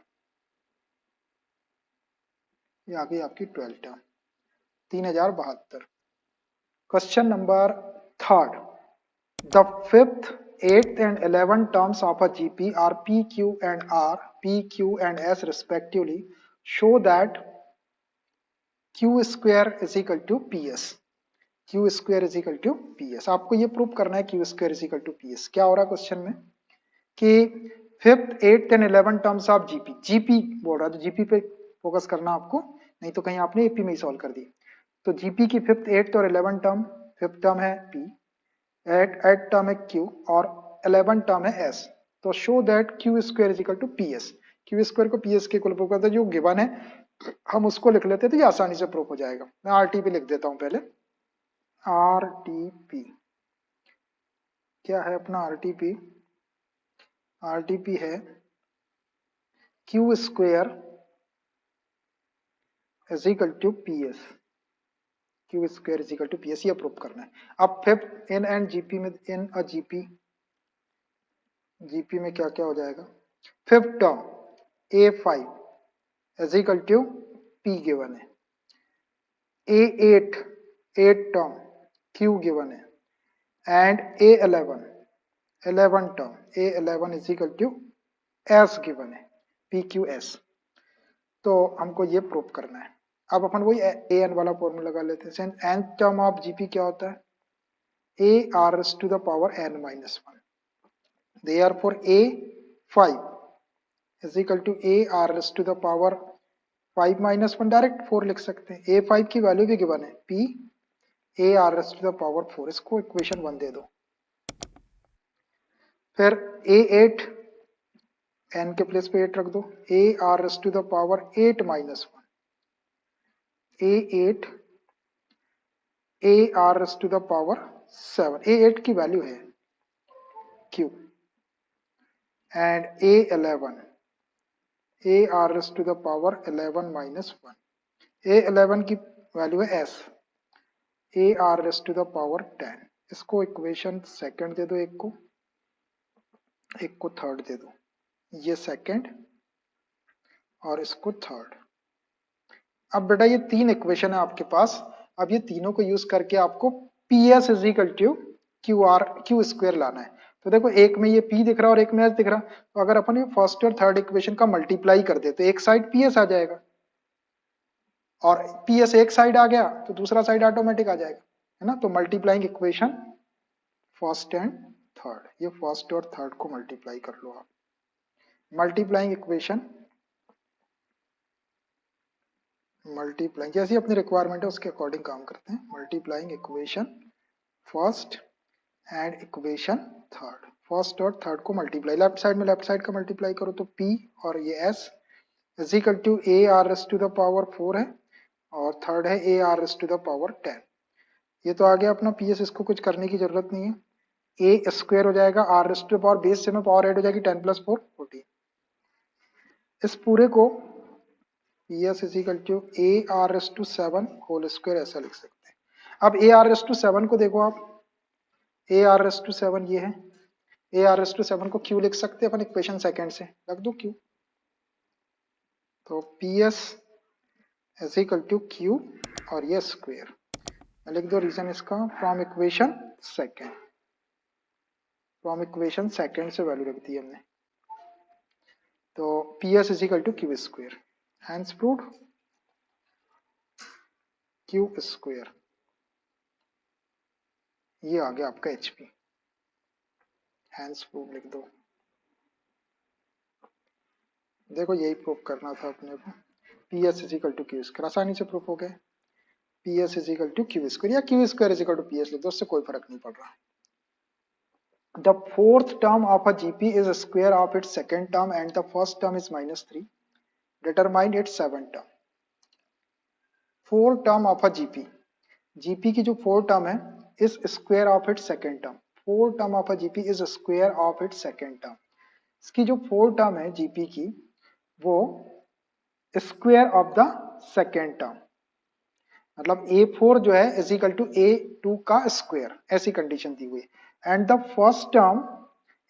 ये आ गई आपकी 12 term 3072। Question number 3rd, the 5th, 8th and 11th terms of a GP are P, Q and R, P, Q and S respectively. Show that Q square is equal to PS. Q square is equal to PS. आपको ये prove करना है Q square is equal to PS। क्या हो रहा है question में कि 5th, 8th and 11th terms of GP, GP बोल रहा है, तो GP पे फोकस करना आपको, नहीं तो कहीं आपने AP में ही सॉल्व कर दी। तो GP की 5th, 8th और 11th टर्म, 5th टर्म है P, 8 टर्म है Q और 11 टर्म है S। तो show that Q square is equal to PS। Q square को PS के इक्वल प्रूव करते हैं, जो गिवन है हम उसको लिख लेते हैं तो ये आसानी से प्रूव हो जाएगा। मैं RTP लिख देता हूं पहले। RTP क्या है अपना RTP? RTP है Q square is equal to PS। Q square is equal to PS, ये प्रूव करना है। अब 5th इन एंड GP में, इन अ GP में क्या क्या हो जाएगा, 5th term A5 is equal to P given है, A8 8 टर्म Q गिवन है, and A11 11 term A11 is equal to S given है, PQS। तो हमको ये प्रूव करना है। अब अपन वही AN वाला फॉर्मूला लगा लेते हैं। nth टर्म ऑफ GP क्या होता है, A R S to the power n minus 1। Therefore A5 is equal to A R S to the power 5 minus 1, direct 4 लिख सकते हैं। A5 की वैल्यू भी गिवन है, P A R S to the power 4, इसको equation 1 दे दो। फिर A8 n के प्लेस पे 8 रख दो, A R S to the power 8 minus 1, A8 A R S to the power 7, A8 की वैल्यू है Q, and A11 A R S to the power 11 minus 1, A11 की value है S, A R S to the power 10। इसको equation second दे दो, एक को third दे दो, ये सेकंड और इसको थर्ड। अब बेटा ये 3 इक्वेशन है आपके पास। अब ये तीनों को यूज करके आपको PS is equal to Q square लाना है। तो देखो एक में ये P दिख रहा है और एक में S दिख रहा है, तो अगर अपन ये फर्स्ट और थर्ड इक्वेशन का मल्टीप्लाई कर दे तो एक साइड PS आ जाएगा, और PS एक साइड आ गया तो दूसरा साइड ऑटोमेटिक आ जाएगा, है ना। तो multiplying equation first and third, ये फर्स्ट और थर्ड को मल्टीप्लाई कर लो आप। मल्टीप्लाइंग इक्वेशन, मल्टीप्लाइंग जैसी अपनी रिक्वायरमेंट है उसके अकॉर्डिंग काम करते हैं। Multiplying equation first and equation third, first और थर्ड को मल्टीप्लाई, लेफ्ट साइड में लेफ्ट साइड का मल्टीप्लाई करो तो P और ये S is equal to A R S to the power 4 है, और थर्ड है A R S to the power 10। ये तो आ गया अपना पीएस, इसको कुछ करने की जरूरत नहीं है। ए स्क्वायर हो जाएगा R raised to power base से में पावर ऐड हो जाएगी 10 + 4 14। इस पूरे को PS is equal to A R raised to 7 whole square ऐसा लिख सकते हैं। अब ए आर रेस्ट टू 7 को देखो आप, ए आर रेस्ट टू 7 ये है, ए आर रेस्ट टू 7 को क्यू लिख सकते हैं अपन इक्वेशन सेकंड से, रख दो क्यू। तो PS is equal to Q और ये स्क्वायर लिख दो। रीजन इसका from equation second, from equation second से वैल्यू रख दी हमने। तो PS is equal to Q square, hence proved Q square. ये आ गया आपका एचपी, हैंस प्रूव लिख दो। देखो यही प्रूव करना था अपने को, PS is equal to Q square, आसानी से प्रूफ हो गया। PS is equal to Q square या Q square is equal to PS लिख दो, उससे कोई फर्क नहीं पड़ रहा। The fourth term of a GP is a square of its second term and the first term is -3. Determine its seventh term. Fourth term of a GP. GP की जो fourth term है is square of its second term. Fourth term of a GP is a square of its second term. इसकी जो fourth term है GP की वो square of the second term, मतलब A4 जो है इज इक्वल टू A2 का square, ऐसी कंडीशन दी हुई। And the first term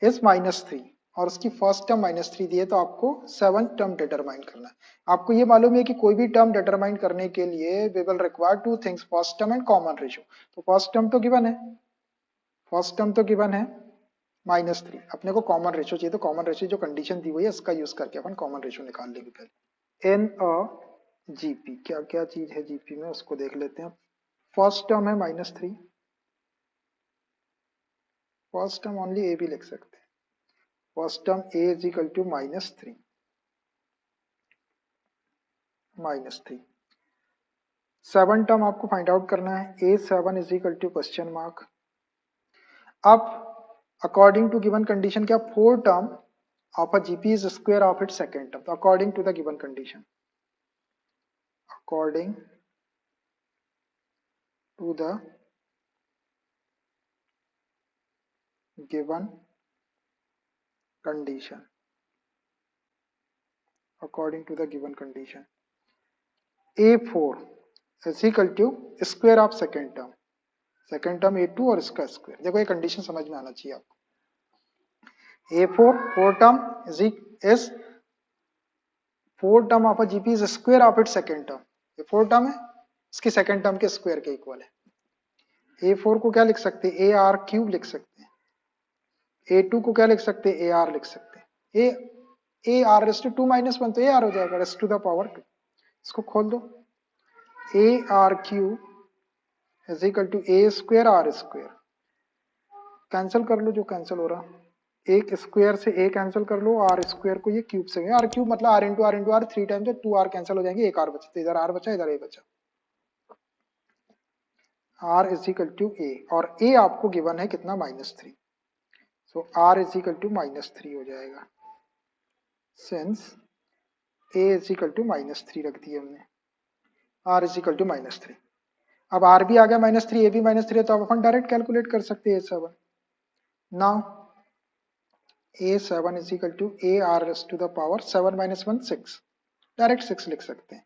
is -3 और उसकी फर्स्ट टर्म -3 दी है, तो आपको 7th टर्म डिटरमाइन करना है। आपको ये मालूम है कि कोई भी टर्म डिटरमाइन करने के लिए we will require two things, first term and common ratio. तो फर्स्ट टर्म तो गिवन है, फर्स्ट टर्म तो गिवन है -3, अपने को कॉमन रेशियो चाहिए, तो कॉमन रेशियो जो कंडीशन दी हुई है इसका यूज करके अपन कॉमन रेशियो निकाल लेंगे पहले। इन अ जीपी, क्या क्या चीज है जीपी में उसको देख लेते हैं। फर्स्ट टर्म है -3, फर्स्ट टर्म ओनली ए भी लिख सकते हैं। First term A is equal to -3, -3। 7 term आपको फाइंड आउट करना है, A7 is equal to question mark. अब अकॉर्डिंग टू गिवन कंडीशन क्या, 4 term of a GP is square of its second term. तो according to the given condition, according to the given condition, according to the given condition, A4 is equal to square of second term, second term A2 और इसका square. देखो ये condition समझ में आना चाहिए आपको। A4 four term is four term of a GP is square of its second term, ये फोर टर्म है इसकी सेकंड टर्म के स्क्वायर के इक्वल है। A4 को क्या लिख सकते हैं, ए आर क्यूब लिख सकते हैं। A2 को क्या लिख सकते हैं, ए आर लिख सकते हैं। ए आर रेस्ट टू 2 - 1 तो ए आर हो जाएगा रेस्ट टू द पावर 2। इसको खोल दो, A R cube is equal to A square R square. Cancel कर लो जो कैंसिल हो रहा, एक स्क्वायर से ए कैंसिल कर लो, आर स्क्वायर को ये क्यूब से, आर क्यूब मतलब आर इंटू आर 3 टाइम्स, तो 2 आर कैंसिल हो जाएंगे, एक आर बचा, तो इधर आर बचा इधर ए बचा। R is equal to a, और ए आपको गिवन है कितना, -3, so r is equal to -3 हो जाएगा। Since a is equal to -3 रख दिया हमने, आर इज इक्वल टू -3। अब आर भी आ गया -3, ए भी -3 है, तो अब अपन डायरेक्ट कैलकुलेट कर सकते हैं A7। Now A7 is equal to A R raised to the power 7 - 1 6, direct 6 लिख सकते हैं।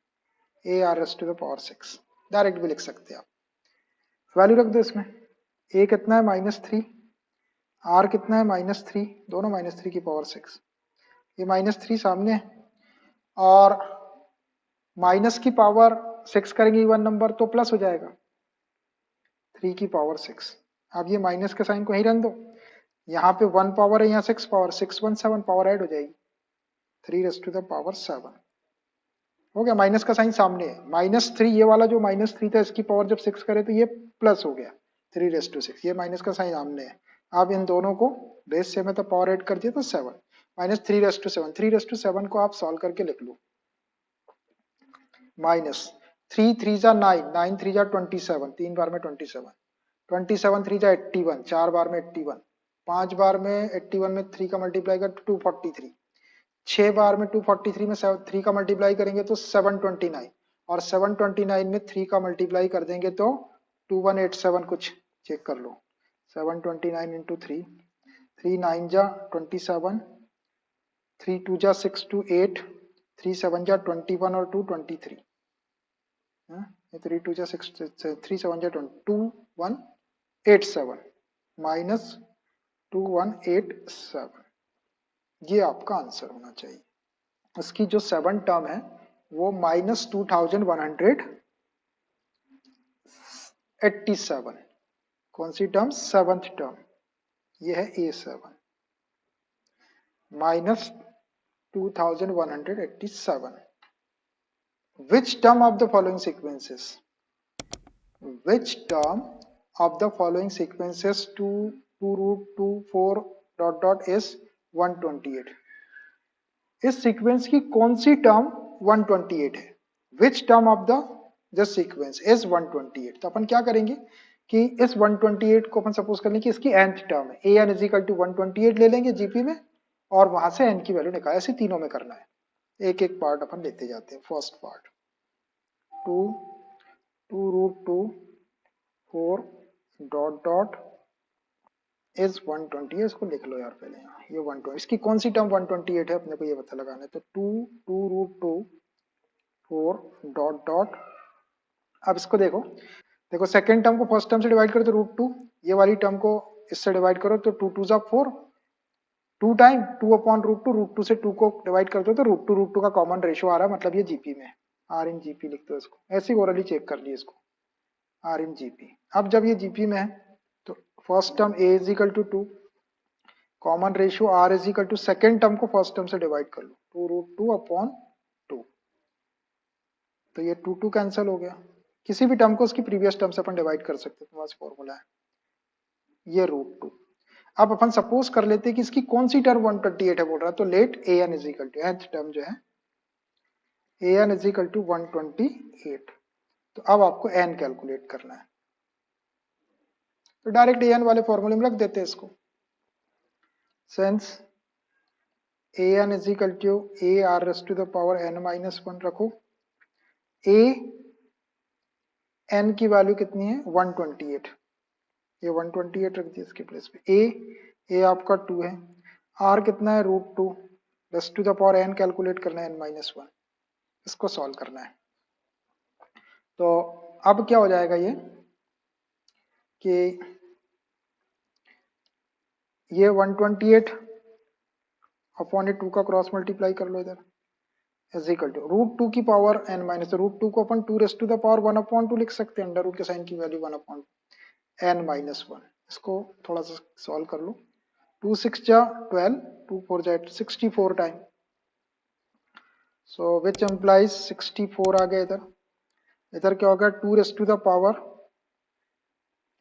A are raised to the power 6 direct भी लिख सकते हैं आप, वैल्यू रख दो इसमें। ए कितना है -3, आर कितना है -3, दोनों -3 की पावर 6, ये -3 सामने है, और माइनस की पावर 6 करेंगे इवन नंबर तो प्लस हो जाएगा, 3 की पावर 6। अब ये माइनस के साइन को यहीं रख दो, यहाँ पे 1 पावर है, यहाँ 6 पावर, 6 1 7 पावर ऐड हो जाएगी, 3 रेज़ टू द पावर 7 हो गया। माइनस का साइन सामने है, -3 ये वाला जो -3 था इसकी पावर जब 6 करे तो ये प्लस हो गया, 3 रेज़ टू 6, ये माइनस का साइन सामने है। अब इन दोनों को बेस से में तो पावर ऐड कर दिया तो 7 -3 रेज़ टू 7, 3 रेज़ टू 7 को आप सॉल्व करके लिख लो, -3 3 जा 9, 9 3 जा 27, 3 बार में 27, 27 3 जा 81, 4 बार में 81, 5 बार में 81 में 3 का मल्टीप्लाई कर 243, 6 बार में 243 में 3 का मल्टीप्लाई करेंगे तो 729, और 729 में 3 का मल्टीप्लाई कर देंगे तो 2187 कुछ चेक कर लो। 729 इंटू 3, 3 9 जा 27, 3 2 जा 6 2 8, 3 7 जा 21 और 2 23। ये 3 2 जा 6, 3 7 जा 2187 माइनस 2187, ये आपका आंसर होना चाहिए। इसकी जो 7 टर्म है वो -2187। कौन सी टर्म? 7th टर्म, ये है A7 -2187। Which term of the following sequences? Which term of the following sequences 2 2 4 dot dot is 128? इस सीक्वेंस की कौन सी टर्म 128 है? Which term of the sequence is 128? तो अपन क्या करेंगे कि इस 128 को अपन सपोज कर लें कि इसकी nth टर्म है, an इज इक्वल टू 128 ले लेंगे जीपी में और वहां से n की वैल्यू निकाल, ऐसे तीनों में करना है। एक एक पार्ट अपन लेते जाते हैं। First part 2 2 4 dot dot is 120 है, इसको लिख लो यार पहले यहाँ, ये 120, इसकी कौन सी टर्म 128 है अपने को ये पता लगाना है। तो 2 4 डॉट डॉट, अब इसको देखो, देखो सेकेंड टर्म को फर्स्ट टर्म से डिवाइड करो तो √2, ये वाली टर्म को इससे डिवाइड करो तो 2 2 4, 2 टाइम 2 अपॉन √2, √2 से 2 को डिवाइड कर दो तो √2 का कॉमन रेशियो आ रहा है, मतलब ये जीपी में, आर इन जीपी लिख दो इसको, ऐसे ही ओरली चेक कर लिए इसको, आर इन जीपी। अब जब ये जीपी में है तो first term A is equal to 2, common ratio r is equal to second term को फर्स्ट टर्म से डिवाइड कर लो, 2 √2 अपॉन 2, तो ये 2 2 कैंसिल हो गया। किसी भी टर्म को उसकी प्रीवियस टर्म से अपन डिवाइड कर सकते हैं, तुम्हारे पास फॉर्मूला है, ये √2। अब अपन सपोज कर लेते हैं कि इसकी कौन सी टर्म 128 है बोल रहा है, तो let a N is equal to, nth term जो है a N is equal to 128, तो अब आपको एन कैलकुलेट करना है, तो डायरेक्ट ए एन वाले फॉर्मूले में रख देते हैं इसको। Since a N is equal to A R raise to the power n minus 1 रखो, ए एन की वैल्यू कितनी है 128, ये 128 रख दिया इसके प्लेस पे। ए आपका 2 है, आर कितना है √2, raise to the power n calculate करना है n माइनस 1, इसको सॉल्व करना है। तो अब क्या हो जाएगा ये कि ये 128 अपॉन 2 का क्रॉस मल्टीप्लाई कर लो इधर, इज इक्वल टू √2 की पावर n माइनस, √2 को अपन 2 raise to the power 1 upon 2 लिख सकते हैं, अंडर रूट के साइन की वैल्यू 1 अपॉन n माइनस 1। इसको थोड़ा सा सॉल्व कर लो, 2 6 जा 12, 2 4 जा 64 टाइम, सो विच एम्प्लाइज 64 आ गया इधर। इधर क्या होगा 2 raise to the power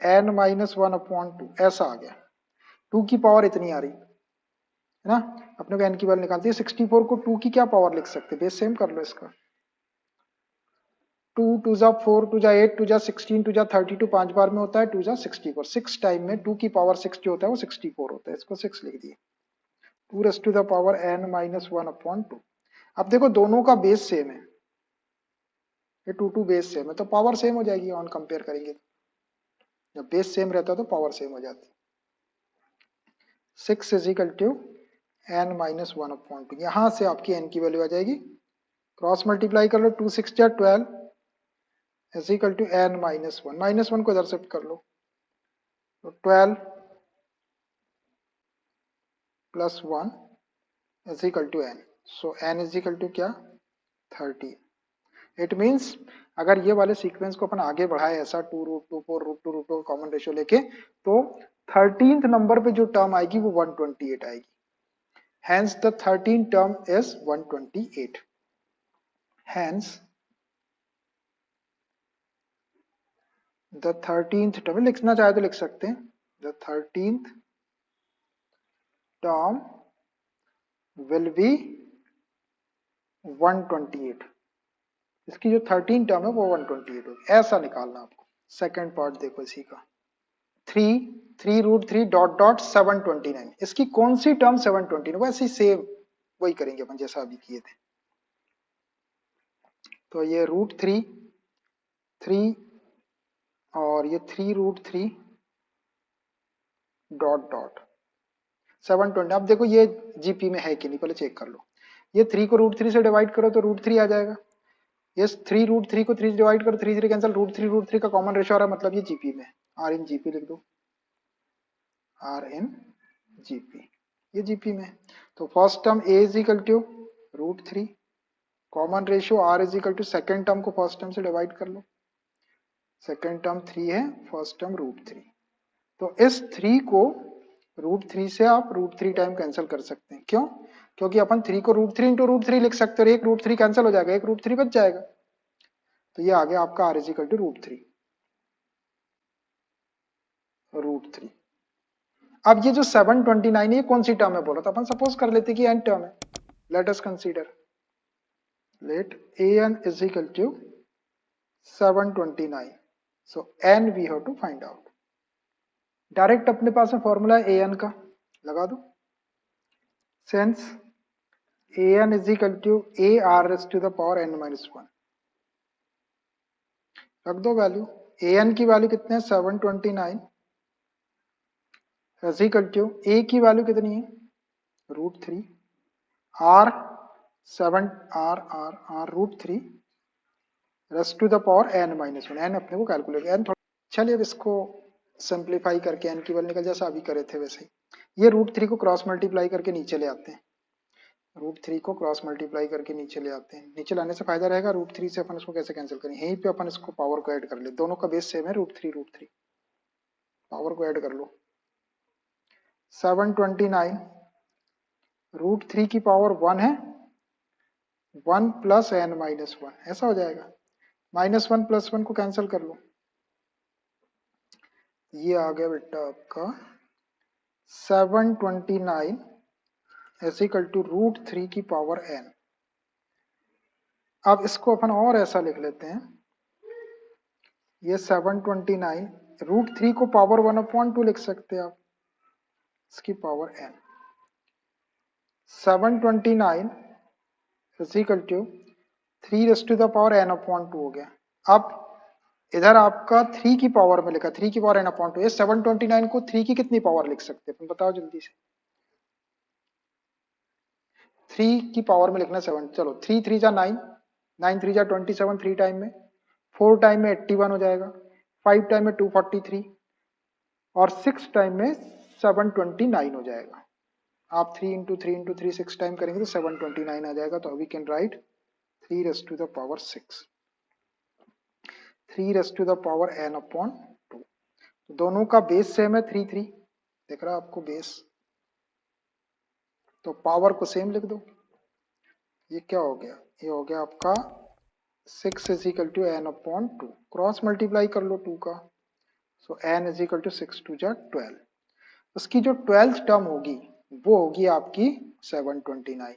n minus 1 upon 2, ऐसा आ गया, 2 की पावर इतनी आ रही है ना, अपने को n की वैल्यू निकालती है। 64 को 2 की क्या पावर लिख सकते हैं, बेस सेम कर लो इसका, 2 2 जा 4, 2 जा 8, 2 जा 16, 2 जा 32, 5 बार में होता है 2 जा 64, 6 टाइम में 2 की पावर 6 जो होता है वो 64 होता है, इसको 6 लिख दिए, 2 raise to the power n minus 1 upon 2। अब देखो दोनों का बेस सेम है, ये 2 बेस सेम है तो पावर सेम हो जाएगी, ऑन कंपेयर करेंगे तो जब बेस सेम रहता है तो पावर सेम हो जाती है। 6 is equal to n minus 1 upon 2, यहां से आपकी n की वैल्यू आ जाएगी, क्रॉस मल्टीप्लाई कर लो, 2 6 जा 12 is equal to n minus 1, minus 1 को इधर शिफ्ट कर लो, तो 12 plus 1 is equal to n, so n is equal to क्या 30। इट मीन्स अगर ये वाले सीक्वेंस को अपन आगे बढ़ाए ऐसा 2 √2 4 √2 √2 कॉमन रेशियो लेके, तो 13th नंबर पे जो टर्म आएगी वो 128 आएगी, hence the 13th term is 128, hence the 13th term, लिखना चाहे तो लिख सकते हैं, the 13th term will be 128, इसकी जो 13 टर्म है वो 128 होगी, ऐसा निकालना आपको। सेकंड पार्ट देखो इसी का, 3 डॉट डॉट 729, इसकी कौन सी टर्म 729, वैसे सेम वही करेंगे अपन जैसा अभी किए थे। तो ये √3 3 और ये 3√3 डॉट डॉट 720। अब देखो ये जीपी में है कि नहीं, पहले चेक कर लो। ये 3 को √3 से डिवाइड करो तो √3 आ जाएगा। ये 3√3 को 3 से डिवाइड करो, 3 3 कैंसिल, √3 का कॉमन रेशो आ रहा है, मतलब ये जीपी में। आर इन जीपी लिख दो, आर इन जीपी, ये जीपी में। तो first term A is equal to √3, common ratio r is equal to second term को फर्स्ट टर्म से डिवाइड कर लो, सेकेंड टर्म 3 है, फर्स्ट टर्म √3। तो इस 3 को √3 से आप √3 टाइम कैंसिल कर सकते हैं। क्यों? क्योंकि अपन 3 को √3 इंटू √3 लिख सकते हैं, और एक √3 कैंसिल हो जाएगा, एक √3 बच जाएगा। तो ये आ गया आपका आर इज इक्वल टू √3। अब ये जो 729 है, ये कौन सी टर्म है बोला? तो अपन सपोज कर लेते कि एन टर्म है। Let us consider, let a N is equal to 729, so n we have to find out. Direct अपने पास में फॉर्मूला है ए एन का, लगा दो। Since A N is equal to A R S to the power N minus 1, रख दो value. A N की वैल्यू कितने हैं? 729 इज इक्वल टू ए की वैल्यू कितनी है? √3, r 7 r r r √3 raise to the power N minus 1। N अपने को कैलकुलेट, एन थोड़ा, चलिए अब इसको सिंप्लीफाई करके एन की वैल्यू निकल, जैसा अभी करे थे वैसे ही। ये √3 को क्रॉस मल्टीप्लाई करके नीचे ले आते हैं, √3 को क्रॉस मल्टीप्लाई करके नीचे ले आते हैं। नीचे लाने से फायदा रहेगा, √3 से अपन इसको कैसे कैंसिल करें, यहीं पे अपन इसको पावर को ऐड कर ले, दोनों का बेस सेम है, √3 पावर को ऐड कर लो। 729 √3 की पावर 1 है, 1 प्लस एन माइनस 1, ऐसा हो जाएगा। -1 + 1 को कैंसिल कर लो, ये आ गया बेटा आपका 729 इज इक्वल टू √3 की पावर n। अब इसको अपन और ऐसा लिख लेते हैं, ये 729 √3 को पावर 1/2 लिख सकते हैं आप, इसकी power n। 729 is equal to 3 raise to the power n/2 हो गया। अब इधर आपका 3 की पावर में लिखा, 3 की पावर n/2, ये 729 को 3 की कितनी पावर लिख सकते हैं बताओ जल्दी से? 3 की पावर में लिखना 7, चलो 3 3 जा 9, 9 3 जा 27, 3 टाइम में, 4 टाइम में 81 हो जाएगा, 5 टाइम में 243, और 6 टाइम में 729 हो जाएगा। आप 3 इंटू 3 इंटू 3 6 टाइम करेंगे तो 729 आ जाएगा। तो we can write 3 raise to the power 6, 3 raise to the power n/2। दोनों का बेस सेम है, 3 3 दिख रहा है आपको बेस, तो पावर को सेम लिख दो। ये क्या हो गया? ये हो गया आपका 6 is equal to n/2, cross multiply कर लो 2 का, so n is equal to 6 2 जा 12। उसकी जो 12th टर्म होगी वो होगी आपकी 729।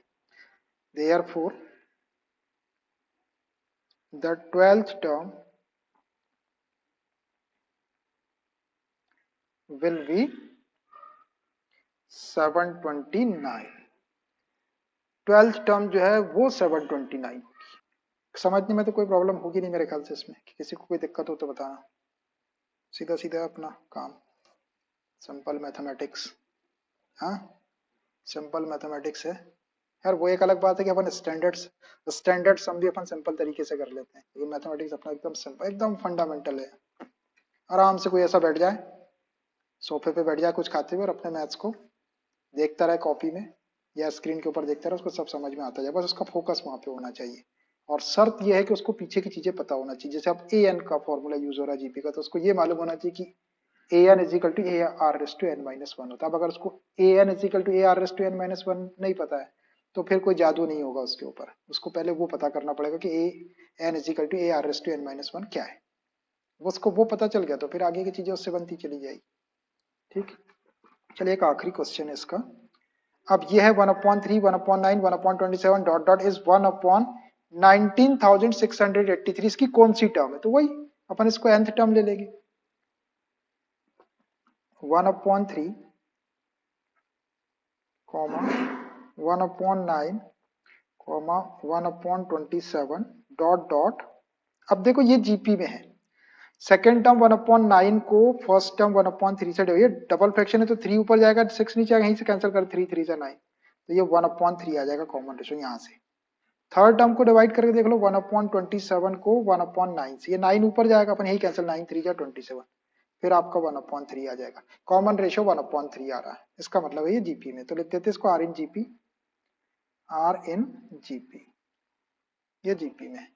Therefore the 12th term will be 729। 12th term जो है वो 729। समझने में तो कोई प्रॉब्लम होगी नहीं मेरे ख्याल से इसमें, कि किसी को कोई दिक्कत हो तो बताना। सीधा सीधा अपना काम, सिंपल मैथमेटिक्स। हाँ, सिंपल मैथमेटिक्स है यार। वो एक अलग बात है कि अपन स्टैंडर्ड सम भी अपन सिंपल तरीके से कर लेते हैं, लेकिन मैथमेटिक्स अपना एकदम सिंपल, एकदम फंडामेंटल है। आराम से कोई ऐसा बैठ जाए, सोफे पे बैठ जाए कुछ खाते हुए, और अपने मैथ्स को देखता रहे कॉपी में या स्क्रीन के ऊपर देखता रहे, उसको सब समझ में आता जाए, बस उसका फोकस वहां पे होना चाहिए। और शर्त यह है कि उसको पीछे की चीजें पता होना चाहिए। जैसे अब ए एन का फॉर्मूला यूज हो रहा है जीपी का, तो उसको ये मालूम होना चाहिए कि A N is equal to A R raise to N minus 1 होता है। अब अगर उसको A N is equal to A R raise to N minus 1 नहीं पता है, तो फिर कोई जादू नहीं होगा उसके ऊपर। उसको पहले वो पता करना पड़ेगा कि A N is equal to A R raise to N minus 1 क्या है। उसको वो पता चल गया तो फिर आगे की चीजें उससे बनती चली जाएगी। ठीक, चलिए एक आखिरी क्वेश्चन है इसका। अब ये है 1/3, 1/9, 1/27 डॉट डॉट इज 1/19,683। इसकी कौन सी टर्म है? तो वही अपन इसको nth टर्म ले लेंगे। 1/3, 1/9, 1/27 डॉट डॉट। अब देखो ये जीपी में है, सेकेंड टर्म 1/9 को फर्स्ट टर्म 1/3 से डिवाइड, डबल फ्रैक्शन है तो 3 ऊपर जाएगा 6 नीचे आएगा, यहीं से कैंसिल कर 3 3 9, तो ये 1/3 आ जाएगा कॉमन रेशो यहाँ से। थर्ड टर्म को डिवाइड करके देख लो 1/27 को 1/9 से, ये 9 ऊपर जाएगा अपन यही कैंसिल, 9 3 27, फिर आपका 1/3 आ जाएगा। कॉमन रेशो 1/3 आ रहा है, इसका मतलब है ये जीपी में, तो लिख देते इसको r in GP, r in GP, ये जीपी में।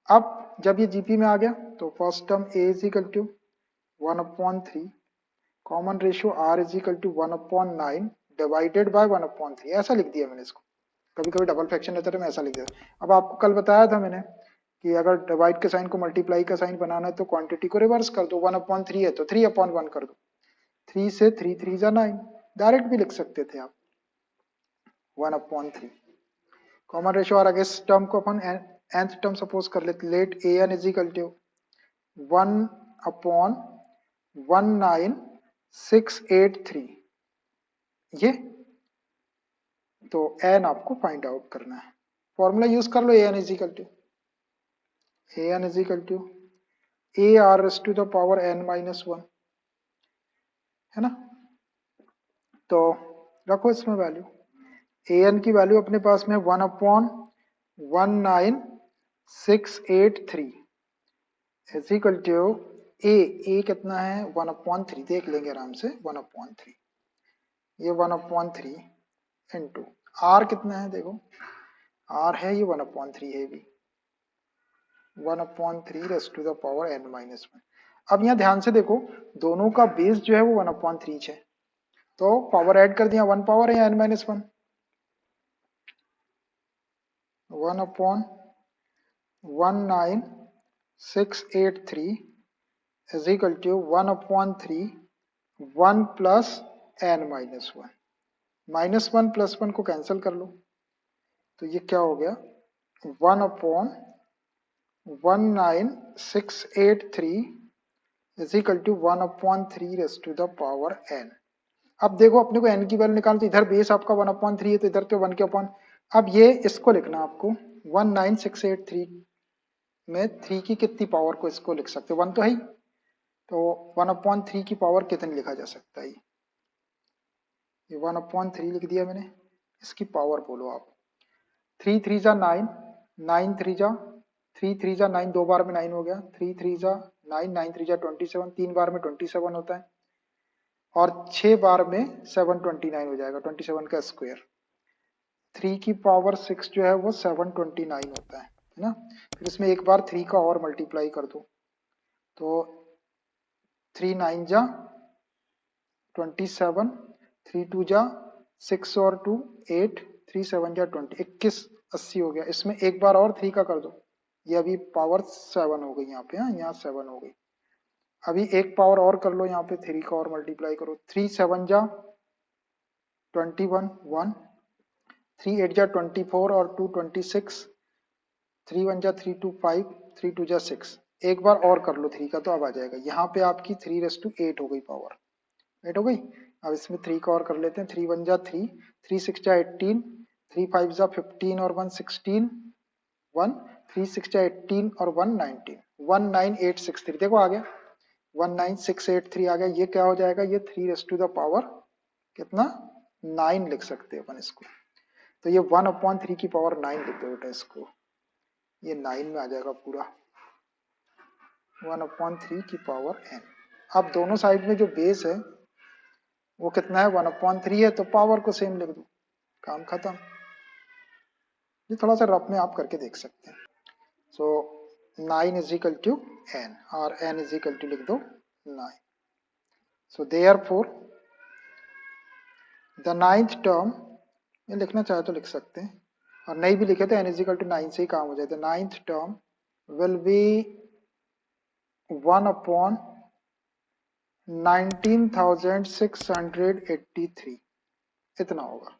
अब जब ये जीपी में आ गया तो first term A is equal to 1/3, common ratio r is equal to 1/9 divided by 1/3, ऐसा लिख दिया मैंने इसको। कभी कभी डबल फ्रैक्शन रहता है तो मैं ऐसा लिख देता। अब आपको कल बताया था मैंने कि अगर डिवाइड के साइन को मल्टीप्लाई का साइन बनाना है तो क्वांटिटी को रिवर्स कर दो, 1/3 है तो 3/1 कर दो, 3 से 3 3 जा 9, डायरेक्ट भी लिख सकते थे आप 1/3। कॉमन रेशियो और अगेंस्ट टर्म को अपन nth टर्म सपोज कर लेते, let a N is equal to 1/19683, ये तो एन आपको फाइंड आउट करना है। फॉर्मूला यूज कर लो, A N is equal to A R raise to the power n-1, है ना। तो रखो इसमें वैल्यू, ए एन की वैल्यू अपने पास में 1/19683 इज इक्वल टू ए कितना है 1/3, देख लेंगे आराम से 1/3, ये 1/3 इंटू आर कितना है, देखो आर है ये 1/3 है भी 1/3 raise to the power n-1। अब यहाँ ध्यान से देखो दोनों का बेस जो है वो 1/3 है, तो पावर ऐड कर दिया, 1 पावर है या n-1, 1/19683 is equal to 1/3 1 plus n-1, -1 plus 1 को कैंसिल कर लो, तो ये क्या हो गया 1/19683 is equal to 1/3 raise to the power n। अब देखो अपने को n की वैल्यू निकाल, तो इधर बेस आपका 1/3 है तो इधर तो 1 के अपॉन, अब ये इसको लिखना आपको 19683 में 3 की कितनी पावर को इसको लिख सकते हो, 1 तो है ही, तो 1/3 की पावर कितनी लिखा जा सकता है, ये 1/3 लिख दिया मैंने, इसकी पावर बोलो आप, 3 3 जा 9, 9 3 जा 3 3 जा 9, 2 बार में 9 हो गया, 3 3 जा 9, 9 3 जा 27, 3 बार में 27 होता है, और 6 बार में 729 हो जाएगा, 27 का स्क्वायर, 3 की पावर 6 जो है वो 729 होता है ना। फिर इसमें एक बार 3 का और मल्टीप्लाई कर दो, तो 3 9 जा 27, 3 2 जा 6 और 2 8, 3 7 जा 20, 21 80 हो गया। इसमें एक बार और 3 का कर दो, ये अभी पावर 7 हो गई यहाँ पे, यहाँ 7 हो गई। अभी एक पावर और कर लो, यहाँ पे 3 का और मल्टीप्लाई करो, 3 7 जा 21 1, 3 8 जा 24 और 2 26, 3 1 जा 3 2 5, 3 2 जा 6, एक बार और कर लो 3 का, तो अब आ जाएगा यहाँ पे आपकी 3/8 हो गई, पावर 8 हो गई। अब इसमें 3 का और कर लेते हैं, 3 1 जा 3, 3 6 जा 18, 3 5 जा 15 और 1 16, 1 3 6 जा 18 और 1 19, 19863, देखो आ गया 19683 आ गया। ये क्या हो जाएगा, ये 3 कितना 9 लिख सकते हैं अपन इसको, तो ये 1/3 की पावर 9 लिख दो बेटा इसको, ये 9 में आ जाएगा पूरा 1/3 की पावर n। अब दोनों साइड में जो बेस है वो कितना है 1/3 है, तो पावर को सेम लिख दो, काम खत्म। ये थोड़ा सा रफ में आप करके देख सकते हैं। सो 9 इज इक्वल टू n, और n इज इक्वल टू लिख दो 9। So therefore the ninth term, ये लिखना चाहे तो लिख सकते हैं, और नहीं भी लिखे तो n इज इक्वल टू 9 से ही काम हो जाए। The ninth term will be 1/19,683, इतना होगा।